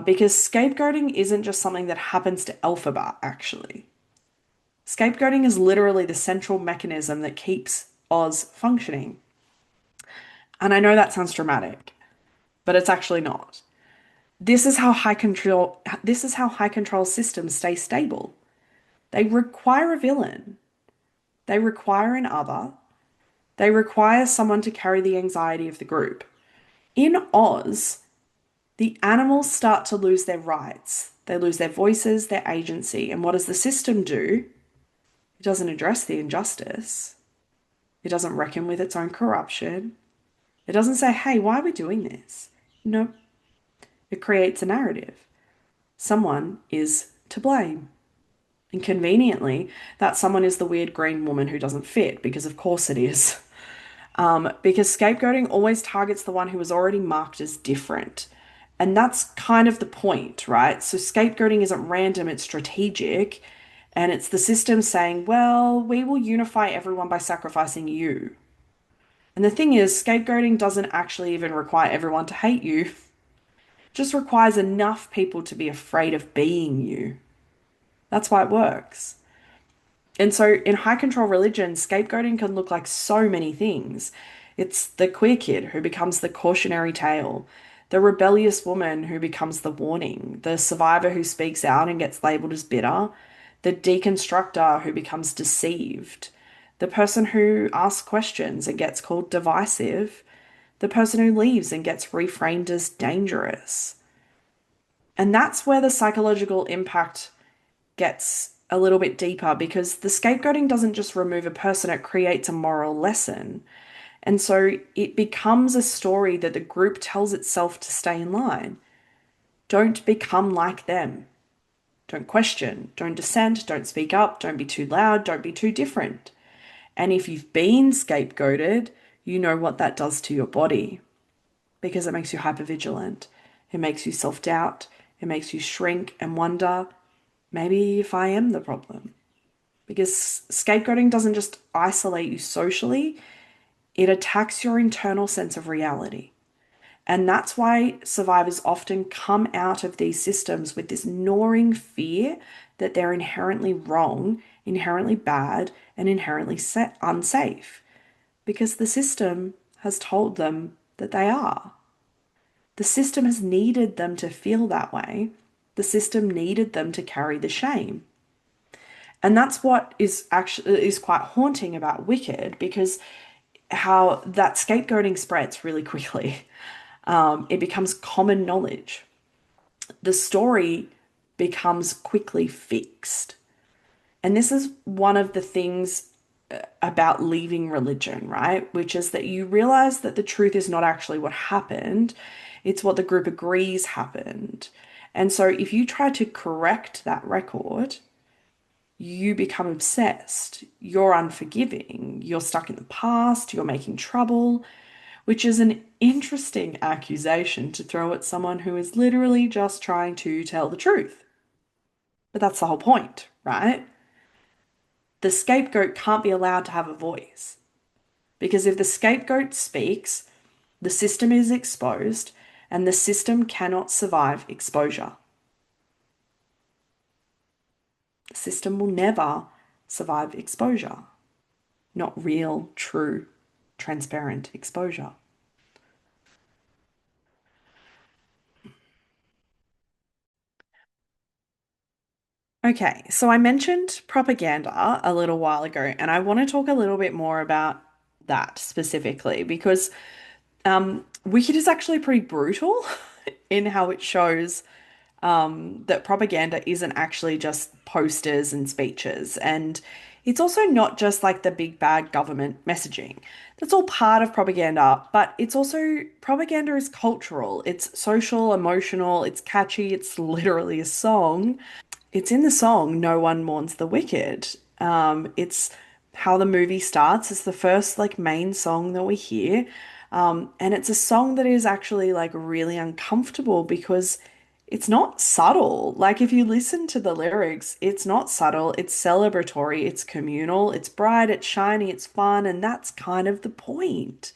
Because scapegoating isn't just something that happens to Elphaba, actually. Scapegoating is literally the central mechanism that keeps Oz functioning. And I know that sounds dramatic, but it's actually not. This is how high control systems stay stable. They require a villain. They require an other. They require someone to carry the anxiety of the group. In Oz, the animals start to lose their rights. They lose their voices, their agency. And what does the system do? It doesn't address the injustice. It doesn't reckon with its own corruption. It doesn't say, hey, why are we doing this? No, it creates a narrative. Someone is to blame. And conveniently, that someone is the weird green woman who doesn't fit, because of course it is. Because scapegoating always targets the one who is already marked as different. And that's kind of the point, right? So scapegoating isn't random, it's strategic. And it's the system saying, well, we will unify everyone by sacrificing you. And the thing is, scapegoating doesn't actually even require everyone to hate you, it just requires enough people to be afraid of being you. That's why it works. And so in high control religion, scapegoating can look like so many things. It's the queer kid who becomes the cautionary tale, the rebellious woman who becomes the warning, the survivor who speaks out and gets labeled as bitter, the deconstructor who becomes deceived, the person who asks questions and gets called divisive, the person who leaves and gets reframed as dangerous. And that's where the psychological impact gets a little bit deeper, because the scapegoating doesn't just remove a person, it creates a moral lesson. And so it becomes a story that the group tells itself to stay in line. Don't become like them. Don't question, don't dissent, don't speak up, don't be too loud, don't be too different. And if you've been scapegoated, you know what that does to your body, because it makes you hypervigilant. It makes you self-doubt. It makes you shrink and wonder, maybe if I am the problem. Because scapegoating doesn't just isolate you socially, it attacks your internal sense of reality. And that's why survivors often come out of these systems with this gnawing fear that they're inherently wrong, inherently bad, and inherently unsafe, because the system has told them that they are. The system has needed them to feel that way. The system needed them to carry the shame. And that's what is actually is quite haunting about Wicked, because how that scapegoating spreads really quickly. It becomes common knowledge. The story becomes quickly fixed. And this is one of the things about leaving religion, right? Which is that you realize that the truth is not actually what happened, it's what the group agrees happened. And so if you try to correct that record, you become obsessed. You're unforgiving. You're stuck in the past. You're making trouble, which is an interesting accusation to throw at someone who is literally just trying to tell the truth. But that's the whole point, right? The scapegoat can't be allowed to have a voice, because if the scapegoat speaks, the system is exposed and the system cannot survive exposure. The system will never survive exposure. Not real, true, transparent exposure. Okay, so I mentioned propaganda a little while ago, and I want to talk a little bit more about that specifically, because Wicked is actually pretty brutal in how it shows that propaganda isn't actually just posters and speeches. And it's also not just like the big bad government messaging. That's all part of propaganda, but it's also propaganda is cultural, it's social, emotional, it's catchy, it's literally a song. It's in the song No One Mourns the Wicked. It's how the movie starts. It's the first like main song that we hear. And it's a song that is actually like really uncomfortable because it's not subtle. Like if you listen to the lyrics, it's not subtle. It's celebratory, it's communal, it's bright, it's shiny, it's fun, and that's kind of the point.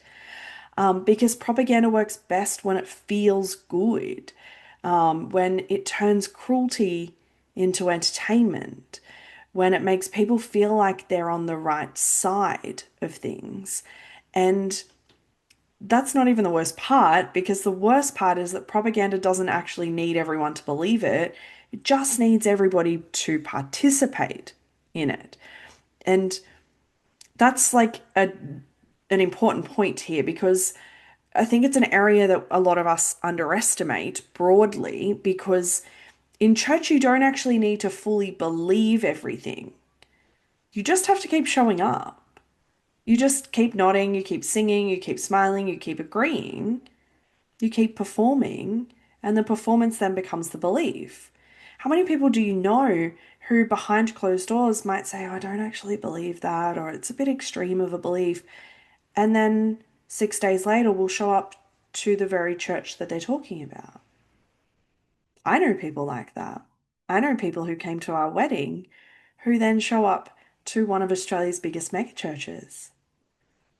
Because propaganda works best when it feels good, when it turns cruelty into entertainment, when it makes people feel like they're on the right side of things. And that's not even the worst part, because the worst part is that propaganda doesn't actually need everyone to believe it. It just needs everybody to participate in it. And that's like a an important point here because I think it's an area that a lot of us underestimate broadly because in church you don't actually need to fully believe everything. You just have to keep showing up. You just keep nodding, you keep singing, you keep smiling, you keep agreeing, you keep performing, and the performance then becomes the belief. How many people do you know who behind closed doors might say, "Oh, I don't actually believe that," or it's a bit extreme of a belief, and then 6 days later will show up to the very church that they're talking about? I know people like that. I know people who came to our wedding who then show up to one of Australia's biggest mega churches.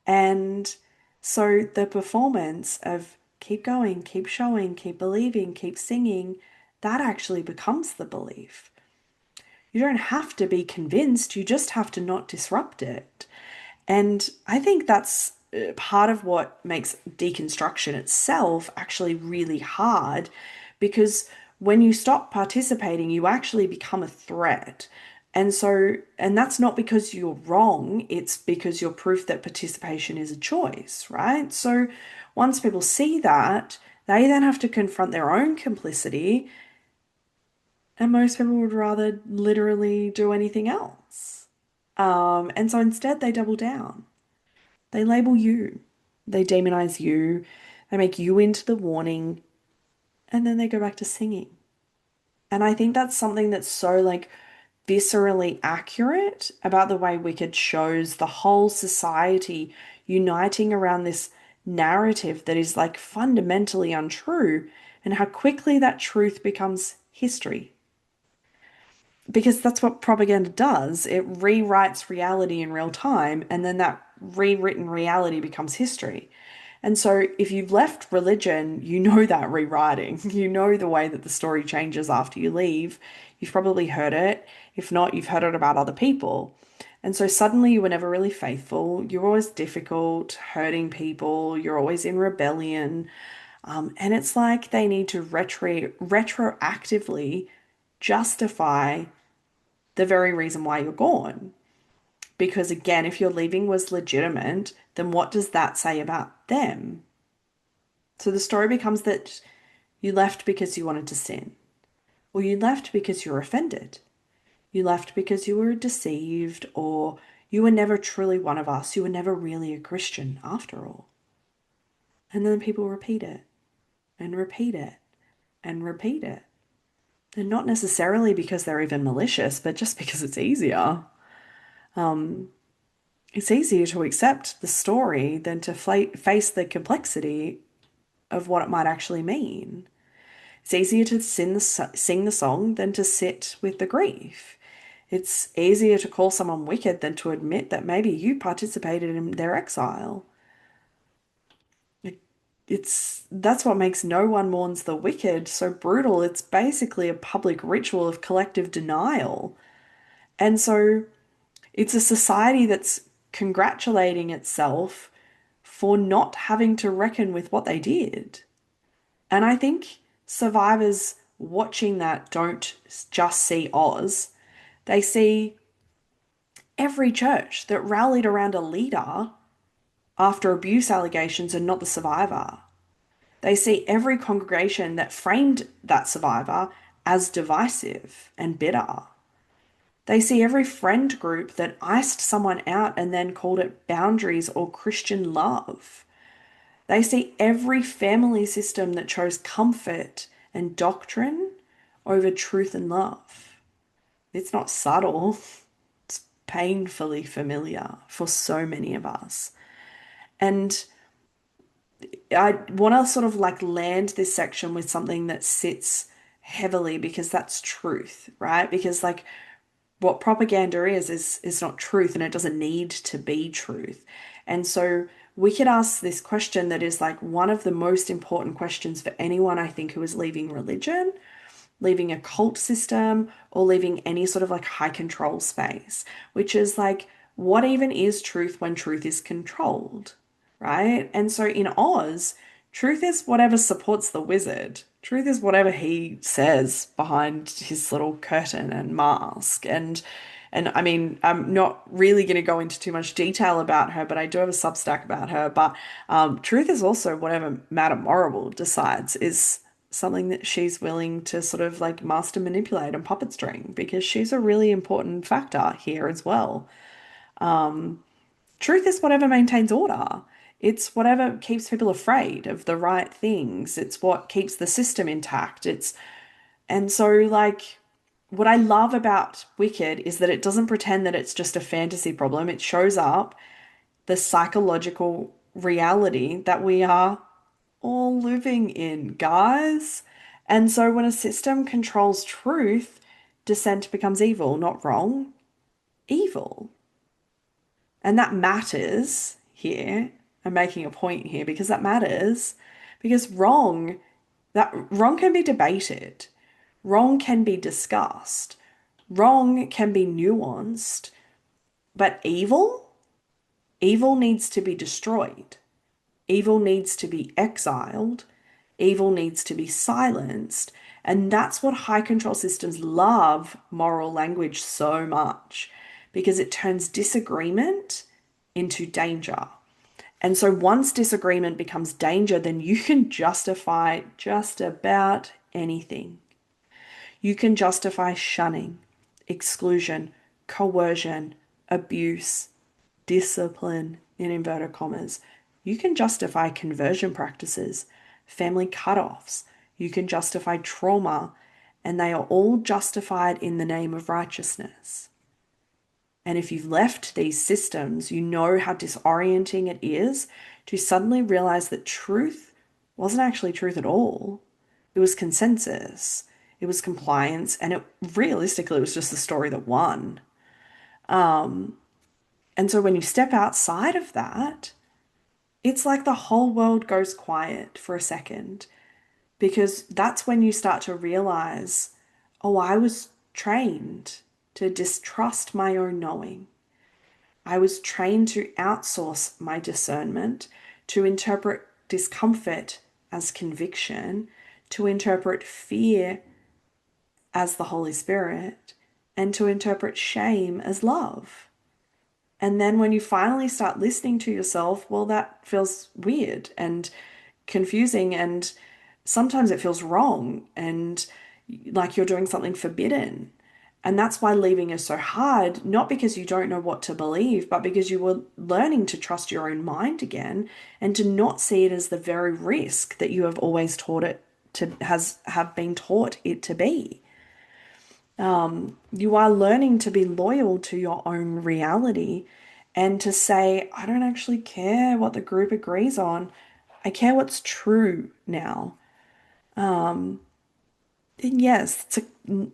And so the performance of keep going, keep showing, keep believing, keep singing, that actually becomes the belief. You don't have to be convinced, you just have to not disrupt it. And I think that's part of what makes deconstruction itself actually really hard because when you stop participating, you actually become a threat. And so, and that's not because you're wrong, it's because you're proof that participation is a choice, right? So once people see that, they then have to confront their own complicity, and most people would rather literally do anything else. And so instead, they double down. They label you, they demonize you, they make you into the warning, and then they go back to singing. And I think that's something that's so like viscerally accurate about the way Wicked shows the whole society uniting around this narrative that is like fundamentally untrue and how quickly that truth becomes history. Because that's what propaganda does. It rewrites reality in real time, and then that rewritten reality becomes history. And so, if you've left religion, you know that rewriting. You know the way that the story changes after you leave. You've probably heard it. If not, you've heard it about other people. And so, suddenly you were never really faithful. You're always difficult, hurting people. You're always in rebellion. And it's like they need to retroactively justify the very reason why you're gone. Because again, if your leaving was legitimate, then what does that say about them? So the story becomes that you left because you wanted to sin, or you left because you were offended, you left because you were deceived, or you were never truly one of us, you were never really a Christian after all. And then people repeat it and repeat it and repeat it. And not necessarily because they're even malicious, but just because it's easier. It's easier to accept the story than to face the complexity of what it might actually mean. It's easier to sing the song than to sit with the grief. It's easier to call someone wicked than to admit that maybe you participated in their exile. It's that's what makes No One Mourns the Wicked so brutal. It's basically a public ritual of collective denial. And so it's a society that's congratulating itself for not having to reckon with what they did. And I think survivors watching that don't just see Oz, they see every church that rallied around a leader after abuse allegations and not the survivor. They see every congregation that framed that survivor as divisive and bitter. They see every friend group that iced someone out and then called it boundaries or Christian love. They see every family system that chose comfort and doctrine over truth and love. It's not subtle, it's painfully familiar for so many of us. And I want to sort of like land this section with something that sits heavily because that's truth, right? Because like what propaganda is not truth and it doesn't need to be truth. And so we could ask this question that is like one of the most important questions for anyone I think who is leaving religion, leaving a cult system, or leaving any sort of like high control space, which is like, what even is truth when truth is controlled, right? And so in Oz, truth is whatever supports the wizard. Truth is whatever he says behind his little curtain and mask. And And I mean, I'm not really going to go into too much detail about her, but I do have a Substack about her. But truth is also whatever Madame Morrible decides is something that she's willing to sort of like master manipulate and puppet string because she's a really important factor here as well. Truth is whatever maintains order. It's whatever keeps people afraid of the right things. It's what keeps the system intact. It's and so like what I love about Wicked is that it doesn't pretend that it's just a fantasy problem. It shows up the psychological reality that we are all living in, guys. And so when a system controls truth, dissent becomes evil, not wrong, evil. And that matters here. I'm making a point here because that matters. Because wrong can be debated. Wrong can be discussed. Wrong can be nuanced. But evil needs to be destroyed. Evil needs to be exiled. Evil needs to be silenced. And that's what high control systems love moral language so much because it turns disagreement into danger. And so once disagreement becomes danger, then you can justify just about anything. You can justify shunning, exclusion, coercion, abuse, discipline, in inverted commas. You can justify conversion practices, family cutoffs. You can justify trauma, and they are all justified in the name of righteousness. And if you've left these systems, you know how disorienting it is to suddenly realize that truth wasn't actually truth at all. It was consensus, it was compliance, and it realistically was just the story that won. And so when you step outside of that, it's like the whole world goes quiet for a second because that's when you start to realize, oh, I was trained to distrust my own knowing. I was trained to outsource my discernment, to interpret discomfort as conviction, to interpret fear as the Holy Spirit, and to interpret shame as love. And then when you finally start listening to yourself, well, that feels weird and confusing, and sometimes it feels wrong and like you're doing something forbidden. And that's why leaving is so hard, not because you don't know what to believe, but because you were learning to trust your own mind again and to not see it as the very risk that you have always taught it to has have been taught it to be. You are learning to be loyal to your own reality and to say, I don't actually care what the group agrees on. I care what's true now. And yes, it's a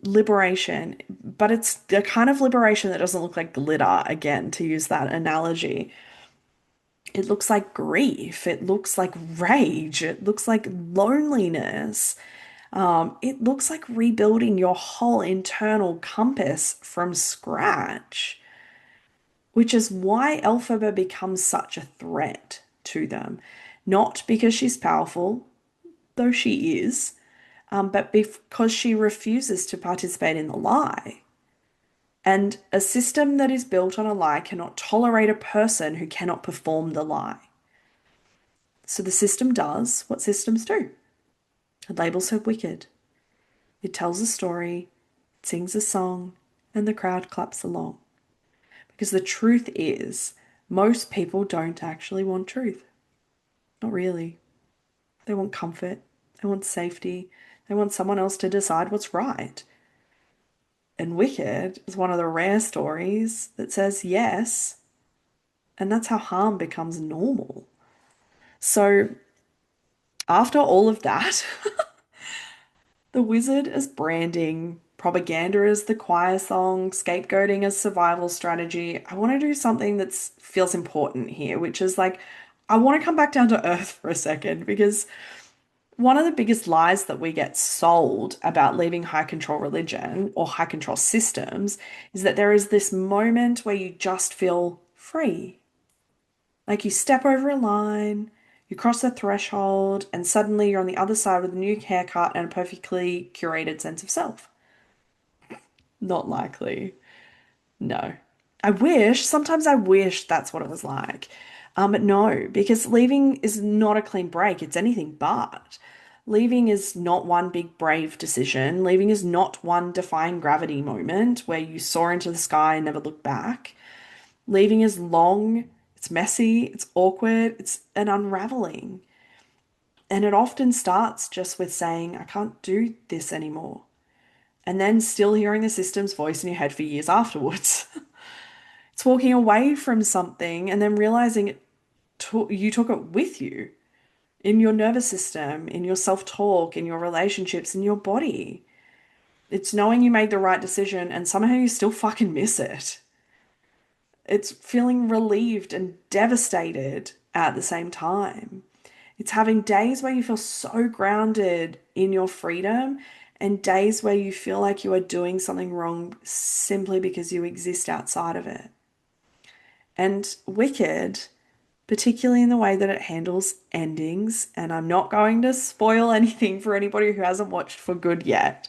liberation, but it's the kind of liberation that doesn't look like glitter, again, to use that analogy. It looks like grief. It looks like rage. It looks like loneliness. It looks like rebuilding your whole internal compass from scratch, which is why Elphaba becomes such a threat to them. Not because she's powerful, though she is, but because she refuses to participate in the lie. And a system that is built on a lie cannot tolerate a person who cannot perform the lie. So the system does what systems do. It labels her wicked. It tells a story, it sings a song, and the crowd claps along. Because the truth is, most people don't actually want truth. Not really. They want comfort, they want safety, they want someone else to decide what's right. And Wicked is one of the rare stories that says yes, and that's how harm becomes normal. So, after all of that, the wizard as branding, propaganda as the choir song, scapegoating as survival strategy, I want to do something that feels important here, which is like, I want to come back down to earth for a second because one of the biggest lies that we get sold about leaving high control religion or high control systems is that there is this moment where you just feel free. Like you step over a line, you cross a threshold, and suddenly you're on the other side with a new haircut and a perfectly curated sense of self. Not likely. No. I wish, sometimes I wish that's what it was like. But no, because leaving is not a clean break. It's anything but. Leaving is not one big brave decision. Leaving is not one defying gravity moment where you soar into the sky and never look back. Leaving is long, it's messy, it's awkward, it's an unraveling. And it often starts just with saying, I can't do this anymore. And then still hearing the system's voice in your head for years afterwards. It's walking away from something and then realizing you took it with you in your nervous system, in your self-talk, in your relationships, in your body. It's knowing you made the right decision and somehow you still fucking miss it. It's feeling relieved and devastated at the same time. It's having days where you feel so grounded in your freedom and days where you feel like you are doing something wrong simply because you exist outside of it. And Wicked, particularly in the way that it handles endings, and I'm not going to spoil anything for anybody who hasn't watched For Good yet,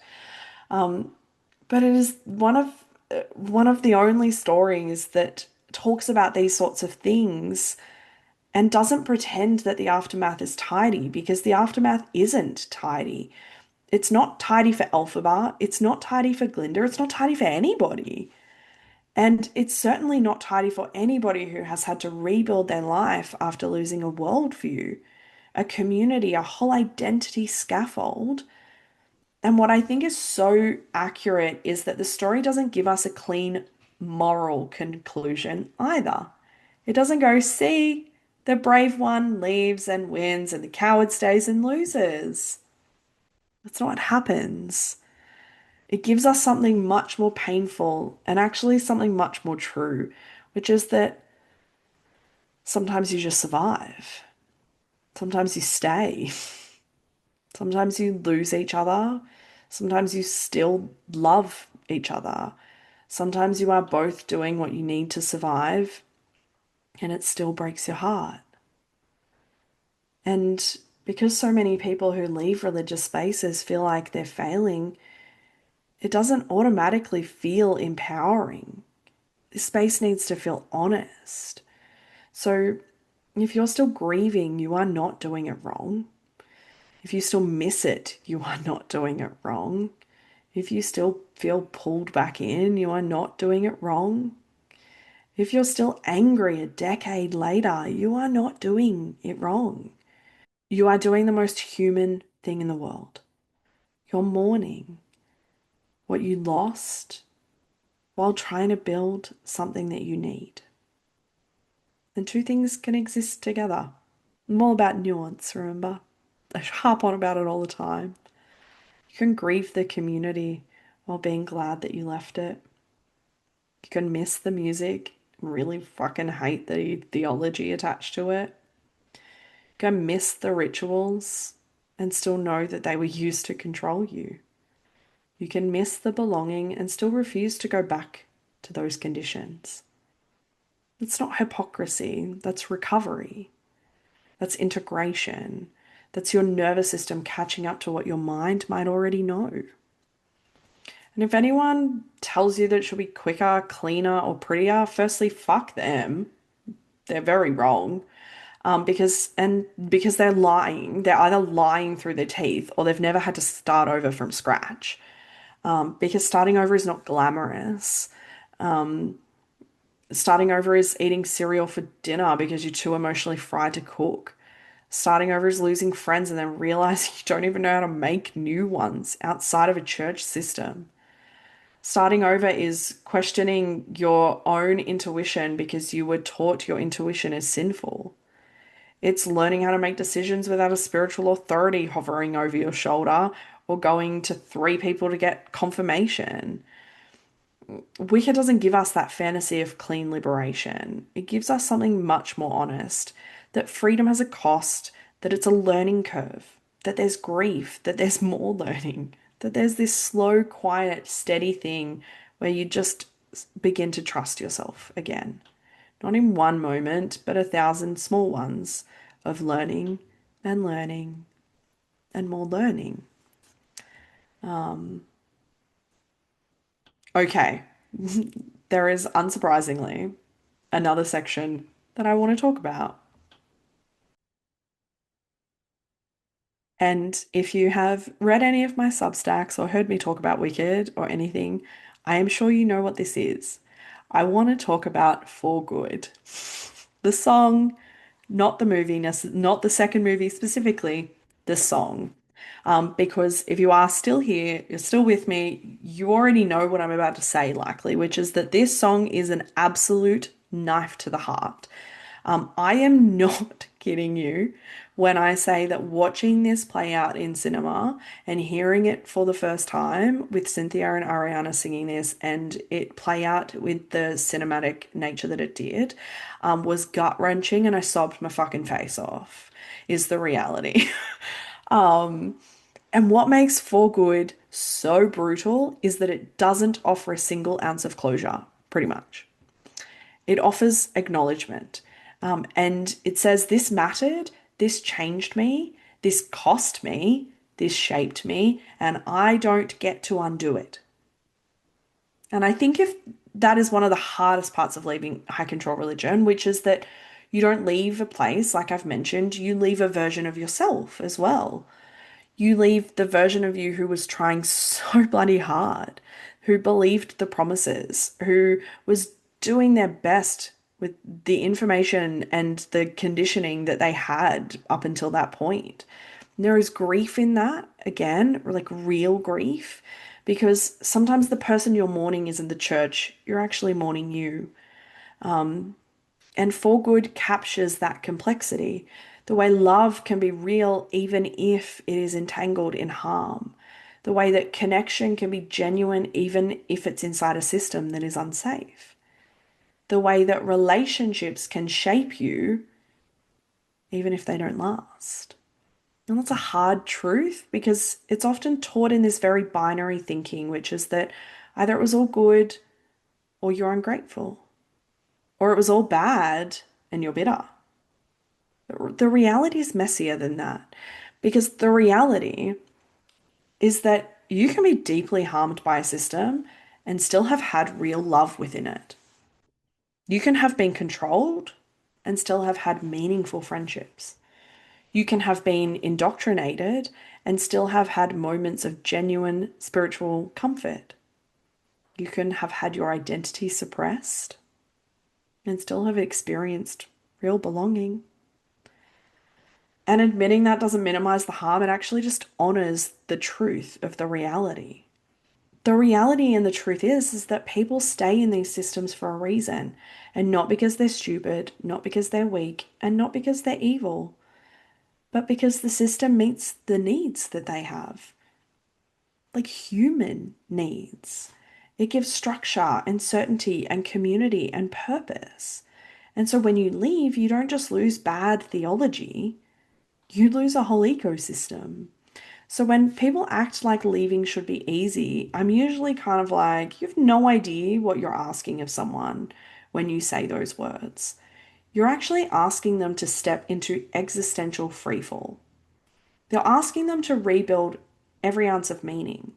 but it is one of the only stories that talks about these sorts of things and doesn't pretend that the aftermath is tidy because the aftermath isn't tidy. It's not tidy for Elphaba, it's not tidy for Glinda, it's not tidy for anybody. And it's certainly not tidy for anybody who has had to rebuild their life after losing a worldview, a community, a whole identity scaffold. And what I think is so accurate is that the story doesn't give us a clean moral conclusion either. It doesn't go, see, the brave one leaves and wins, and the coward stays and loses. That's not what happens. It gives us something much more painful and actually something much more true, which is that sometimes you just survive. Sometimes you stay. Sometimes you lose each other. Sometimes you still love each other. Sometimes you are both doing what you need to survive and it still breaks your heart. And because so many people who leave religious spaces feel like they're failing, it doesn't automatically feel empowering. This space needs to feel honest. So if you're still grieving, you are not doing it wrong. If you still miss it, you are not doing it wrong. If you still feel pulled back in, you are not doing it wrong. If you're still angry a decade later, you are not doing it wrong. You are doing the most human thing in the world. You're mourning what you lost while trying to build something that you need. And two things can exist together. I'm all about nuance, remember? I harp on about it all the time. You can grieve the community while being glad that you left it. You can miss the music, really fucking hate the theology attached to it. You can miss the rituals and still know that they were used to control you. You can miss the belonging and still refuse to go back to those conditions. It's not hypocrisy, that's recovery. That's integration. That's your nervous system catching up to what your mind might already know. And if anyone tells you that it should be quicker, cleaner, or prettier, firstly, fuck them. They're very wrong. Because they're lying. They're either lying through their teeth or they've never had to start over from scratch. Because starting over is not glamorous. Starting over is eating cereal for dinner because you're too emotionally fried to cook. Starting over is losing friends and then realizing you don't even know how to make new ones outside of a church system. Starting over is questioning your own intuition because you were taught your intuition is sinful. It's learning how to make decisions without a spiritual authority hovering over your shoulder or going to three people to get confirmation. Wicca doesn't give us that fantasy of clean liberation. It gives us something much more honest that freedom has a cost, that it's a learning curve, that there's grief, that there's more learning, that there's this slow, quiet, steady thing where you just begin to trust yourself again. Not in one moment, but 1,000 small ones of learning and learning and more learning. Okay. there is unsurprisingly another section that I want to talk about. And if you have read any of my Substacks or heard me talk about Wicked or anything, I am sure you know what this is. I want to talk about For Good. The song, not the movie, not the second movie specifically, the song. Because if you are still here, you're still with me, you already know what I'm about to say, likely, which is that this song is an absolute knife to the heart. I am not kidding you when I say that watching this play out in cinema and hearing it for the first time with Cynthia and Ariana singing this and it play out with the cinematic nature that it did, was gut-wrenching and I sobbed my fucking face off, is the reality. And what makes For Good so brutal is that it doesn't offer a single ounce of closure, pretty much. It offers acknowledgement. And it says, this mattered, this changed me, this cost me, this shaped me, and I don't get to undo it. And I think if that is one of the hardest parts of leaving high control religion, which is that you don't leave a place, like I've mentioned, you leave a version of yourself as well. You leave the version of you who was trying so bloody hard, who believed the promises, who was doing their best with the information and the conditioning that they had up until that point. And there is grief in that, again, like real grief, because sometimes the person you're mourning isn't the church, you're actually mourning you. And For Good captures that complexity, the way love can be real even if it is entangled in harm, the way that connection can be genuine even if it's inside a system that is unsafe, the way that relationships can shape you even if they don't last. And that's a hard truth because it's often taught in this very binary thinking, which is that either it was all good or you're ungrateful, or it was all bad and you're bitter. The reality is messier than that because the reality is that you can be deeply harmed by a system and still have had real love within it. You can have been controlled and still have had meaningful friendships. You can have been indoctrinated and still have had moments of genuine spiritual comfort. You can have had your identity suppressed and still have experienced real belonging. And admitting that doesn't minimize the harm, it actually just honors the truth of the reality. The reality and the truth is that people stay in these systems for a reason, and not because they're stupid, not because they're weak, and not because they're evil, but because the system meets the needs that they have, like human needs. It gives structure and certainty and community and purpose. And so when you leave, you don't just lose bad theology, you lose a whole ecosystem. So when people act like leaving should be easy, I'm usually kind of like, you have no idea what you're asking of someone when you say those words. You're actually asking them to step into existential freefall. You're asking them to rebuild every ounce of meaning,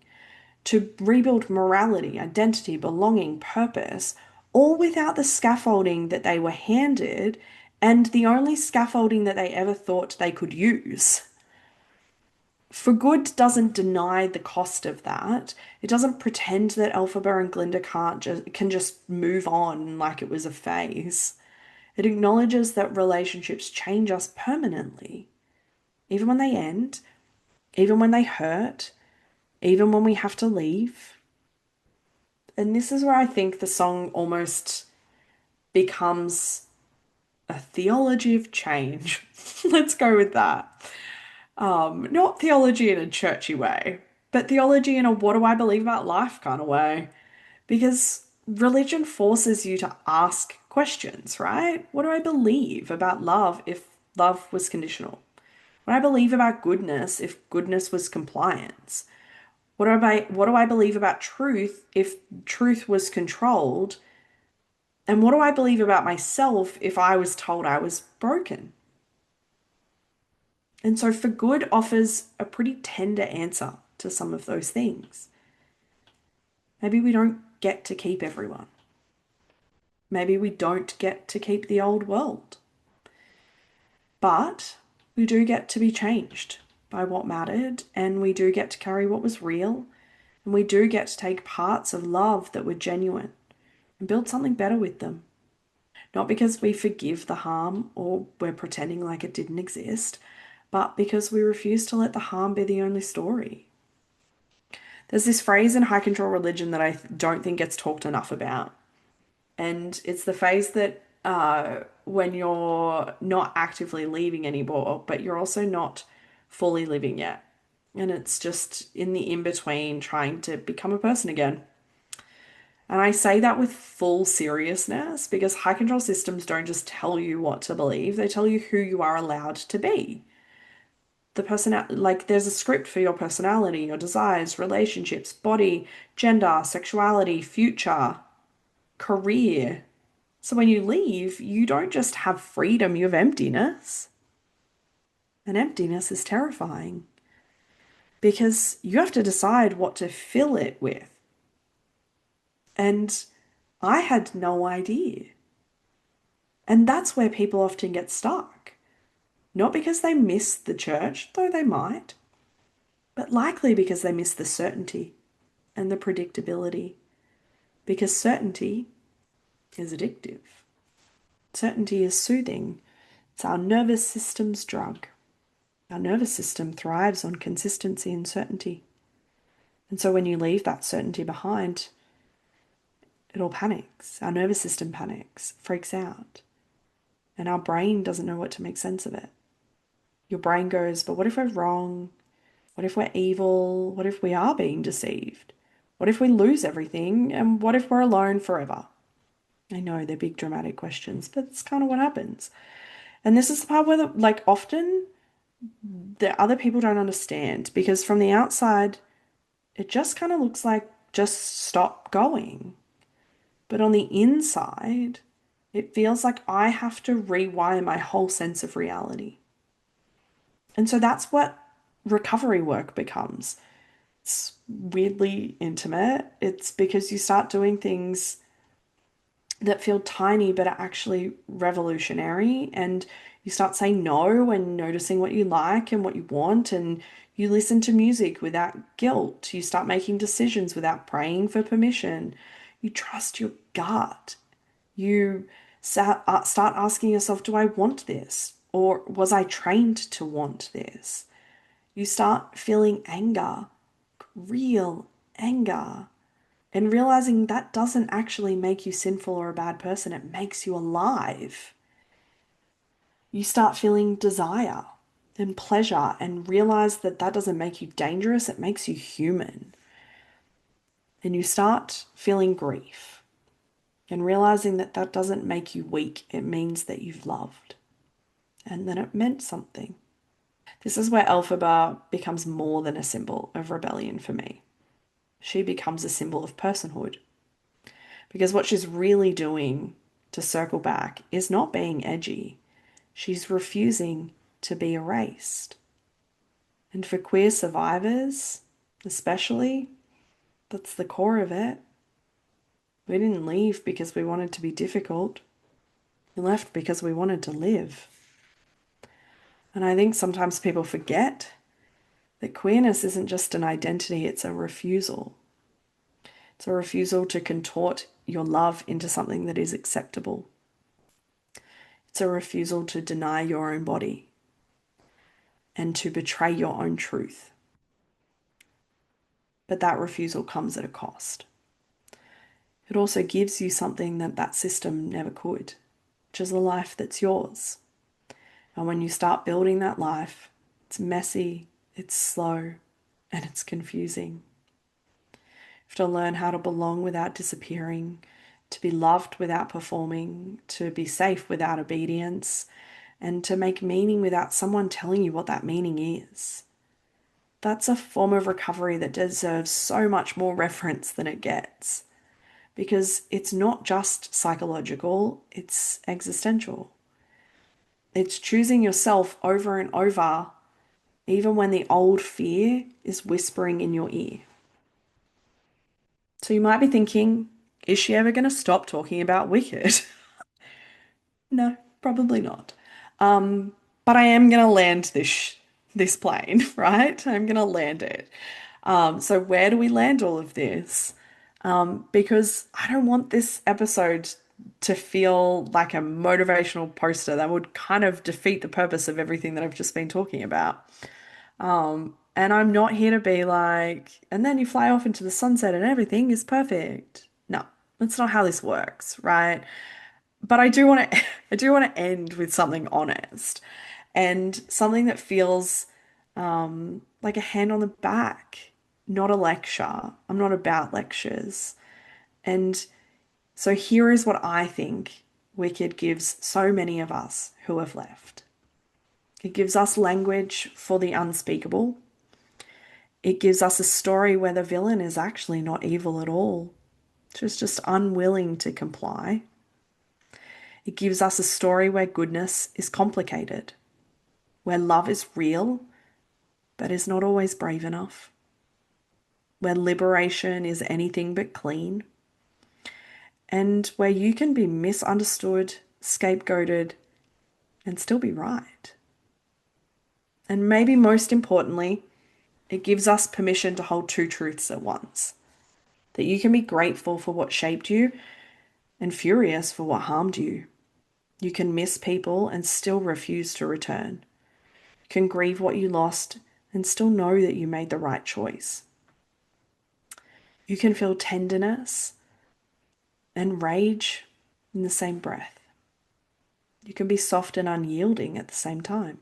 to rebuild morality, identity, belonging, purpose, all without the scaffolding that they were handed and the only scaffolding that they ever thought they could use. For Good doesn't deny the cost of that. It doesn't pretend that Elphaba and Glinda can just move on like it was a phase. It acknowledges that relationships change us permanently, even when they end, even when they hurt, even when we have to leave. And this is where I think the song almost becomes a theology of change. Let's go with that. Not theology in a churchy way, but theology in a what do I believe about life kind of way. Because religion forces you to ask questions, right? What do I believe about love if love was conditional? What do I believe about goodness if goodness was compliance? What do I believe about truth if truth was controlled? And what do I believe about myself if I was told I was broken? And so For Good offers a pretty tender answer to some of those things. Maybe we don't get to keep everyone. Maybe we don't get to keep the old world, but we do get to be changed by what mattered, and we do get to carry what was real, and we do get to take parts of love that were genuine and build something better with them. Not because we forgive the harm or we're pretending like it didn't exist, but because we refuse to let the harm be the only story. There's this phrase in high control religion that I don't think gets talked enough about. And it's the phase that when you're not actively leaving anymore, but you're also not fully living yet. And it's just in the in between trying to become a person again. And I say that with full seriousness because high control systems don't just tell you what to believe, they tell you who you are allowed to be. Like there's a script for your personality, your desires, relationships, body, gender, sexuality, future, career. So when you leave, you don't just have freedom, you have emptiness. And emptiness is terrifying because you have to decide what to fill it with. And I had no idea. And that's where people often get stuck. Not because they miss the church, though they might, but likely because they miss the certainty and the predictability. Because certainty is addictive. Certainty is soothing. It's our nervous system's drug. Our nervous system thrives on consistency and certainty. And so when you leave that certainty behind, it all panics. Our nervous system panics, freaks out. And our brain doesn't know what to make sense of it. Your brain goes, but what if we're wrong? What if we're evil? What if we are being deceived? What if we lose everything? And what if we're alone forever? I know they're big dramatic questions, but it's kind of what happens. And this is the part where, like, often the other people don't understand because from the outside, it just kind of looks like just stop going. But on the inside, it feels like I have to rewire my whole sense of reality. And so that's what recovery work becomes. It's weirdly intimate. It's because you start doing things that feel tiny but are actually revolutionary, and you start saying no and noticing what you like and what you want, and you listen to music without guilt. You start making decisions without praying for permission. You trust your gut. You start asking yourself, do I want this? Or was I trained to want this? You start feeling anger, real anger, and realizing that doesn't actually make you sinful or a bad person, it makes you alive. You start feeling desire and pleasure and realize that that doesn't make you dangerous, it makes you human. And you start feeling grief and realizing that that doesn't make you weak, it means that you've loved and that it meant something. This is where Elphaba becomes more than a symbol of rebellion for me. She becomes a symbol of personhood. Because what she's really doing, to circle back, is not being edgy. She's refusing to be erased. And for queer survivors, especially, that's the core of it. We didn't leave because we wanted to be difficult. We left because we wanted to live. And I think sometimes people forget that queerness isn't just an identity, it's a refusal. It's a refusal to contort your love into something that is acceptable. It's a refusal to deny your own body and to betray your own truth. But that refusal comes at a cost. It also gives you something that that system never could, which is a life that's yours. And when you start building that life, it's messy, it's slow, and it's confusing. You have to learn how to belong without disappearing, to be loved without performing, to be safe without obedience, and to make meaning without someone telling you what that meaning is. That's a form of recovery that deserves so much more reference than it gets, because it's not just psychological, it's existential. It's choosing yourself over and over, even when the old fear is whispering in your ear. So you might be thinking, Is she ever going to stop talking about Wicked? No, probably not. Um, but I am going to land this plane, right? I'm going to land it. So where do we land all of this? Because I don't want this episode to feel like a motivational poster that would kind of defeat the purpose of everything that I've just been talking about. And I'm not here to be like, and then you fly off into the sunset and everything is perfect. No, that's not how this works, right? But I do want to I do want to end with something honest and something that feels like a hand on the back, not a lecture. I'm not about lectures. And so here is what I think Wicked gives so many of us who have left. It gives us language for the unspeakable. It gives us a story where the villain is actually not evil at all. She's just unwilling to comply. It gives us a story where goodness is complicated, where love is real, but is not always brave enough, where liberation is anything but clean, and where you can be misunderstood, scapegoated, and still be right. And maybe most importantly, it gives us permission to hold two truths at once. That you can be grateful for what shaped you and furious for what harmed you. You can miss people and still refuse to return. You can grieve what you lost and still know that you made the right choice. You can feel tenderness and rage in the same breath. You can be soft and unyielding at the same time.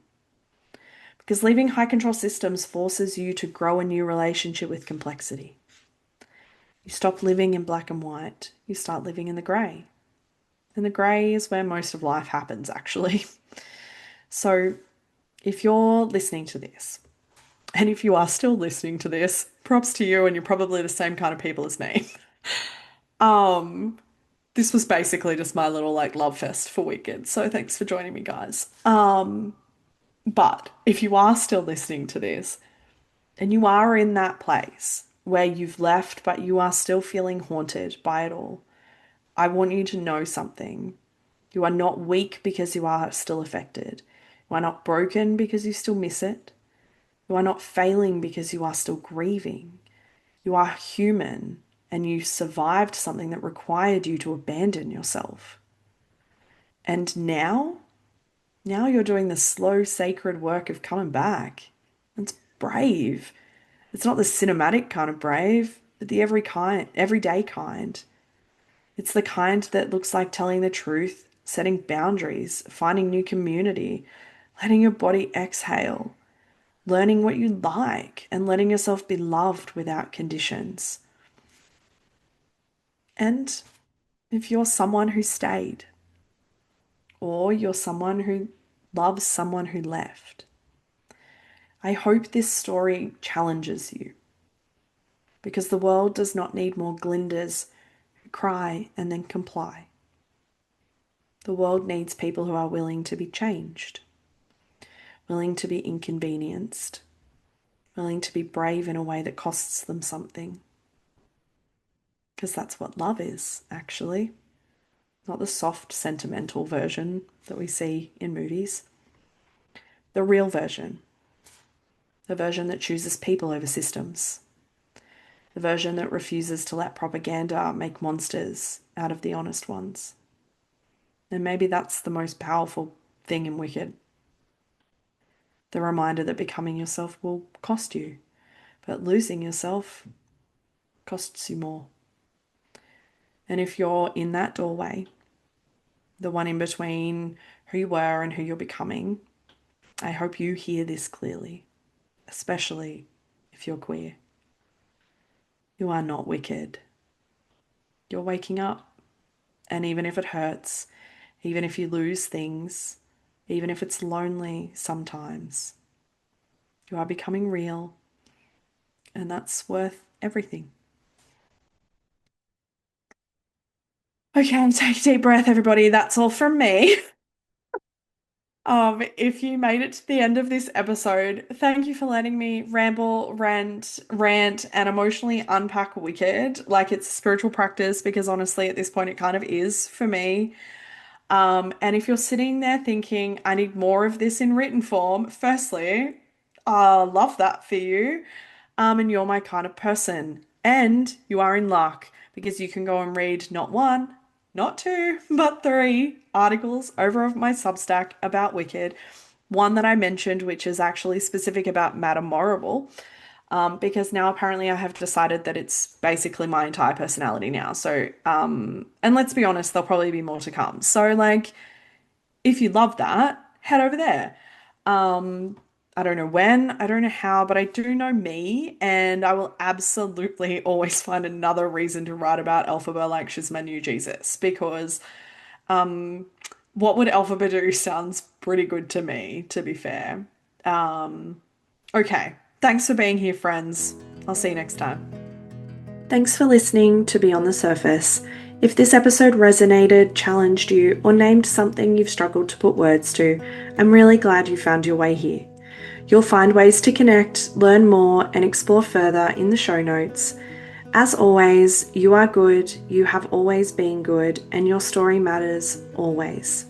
Because leaving high control systems forces you to grow a new relationship with complexity. You stop living in black and white, you start living in the grey. And the grey is where most of life happens, actually. So if you're listening to this, and if you are still listening to this, props to you, and you're probably the same kind of people as me. Um, this was basically just my little like love fest for Wicked. So thanks for joining me, guys. But if you are still listening to this and you are in that place where you've left, but you are still feeling haunted by it all, I want you to know something. You are not weak because you are still affected. You are not broken because you still miss it. You are not failing because you are still grieving. You are human and you survived something that required you to abandon yourself. And now you're doing the slow, sacred work of coming back. It's brave. It's not the cinematic kind of brave, but the everyday kind. It's the kind that looks like telling the truth, setting boundaries, finding new community, letting your body exhale, learning what you like, and letting yourself be loved without conditions. And if you're someone who stayed, or you're someone who loves someone who left, I hope this story challenges you because the world does not need more Glindas who cry and then comply. The world needs people who are willing to be changed, willing to be inconvenienced, willing to be brave in a way that costs them something. Because that's what love is, actually. Not the soft, sentimental version that we see in movies. The real version. The version that chooses people over systems. The version that refuses to let propaganda make monsters out of the honest ones. And maybe that's the most powerful thing in Wicked. The reminder that becoming yourself will cost you, but losing yourself costs you more. And if you're in that doorway, the one in between who you were and who you're becoming, I hope you hear this clearly, especially if you're queer. You are not wicked. You're waking up. And even if it hurts, even if you lose things, even if it's lonely sometimes, you are becoming real. And that's worth everything. Okay, take a deep breath, everybody. That's all from me. If you made it to the end of this episode, thank you for letting me ramble, rant, and emotionally unpack Wicked like it's a spiritual practice because honestly, at this point, it kind of is for me. And if you're sitting there thinking, I need more of this in written form, firstly, I love that for you. And you're my kind of person. And you are in luck because you can go and read not one, not two, but three articles over of my Substack about Wicked. One that I mentioned, which is actually specific about Madame Morrible, because now apparently I have decided that it's basically my entire personality now. So, and let's be honest, there'll probably be more to come. So, like, if you love that, head over there. Um, I don't know when, I don't know how, but I do know me, and I will absolutely always find another reason to write about Elphaba like she's my new Jesus, because what would Elphaba do sounds pretty good to me, to be fair. Um, okay, thanks for being here, friends. I'll see you next time. Thanks for listening to Be on the Surface. If this episode resonated, challenged you, or named something you've struggled to put words to, I'm really glad you found your way here. You'll find ways to connect, learn more, and explore further in the show notes. As always, you are good, you have always been good, and your story matters always.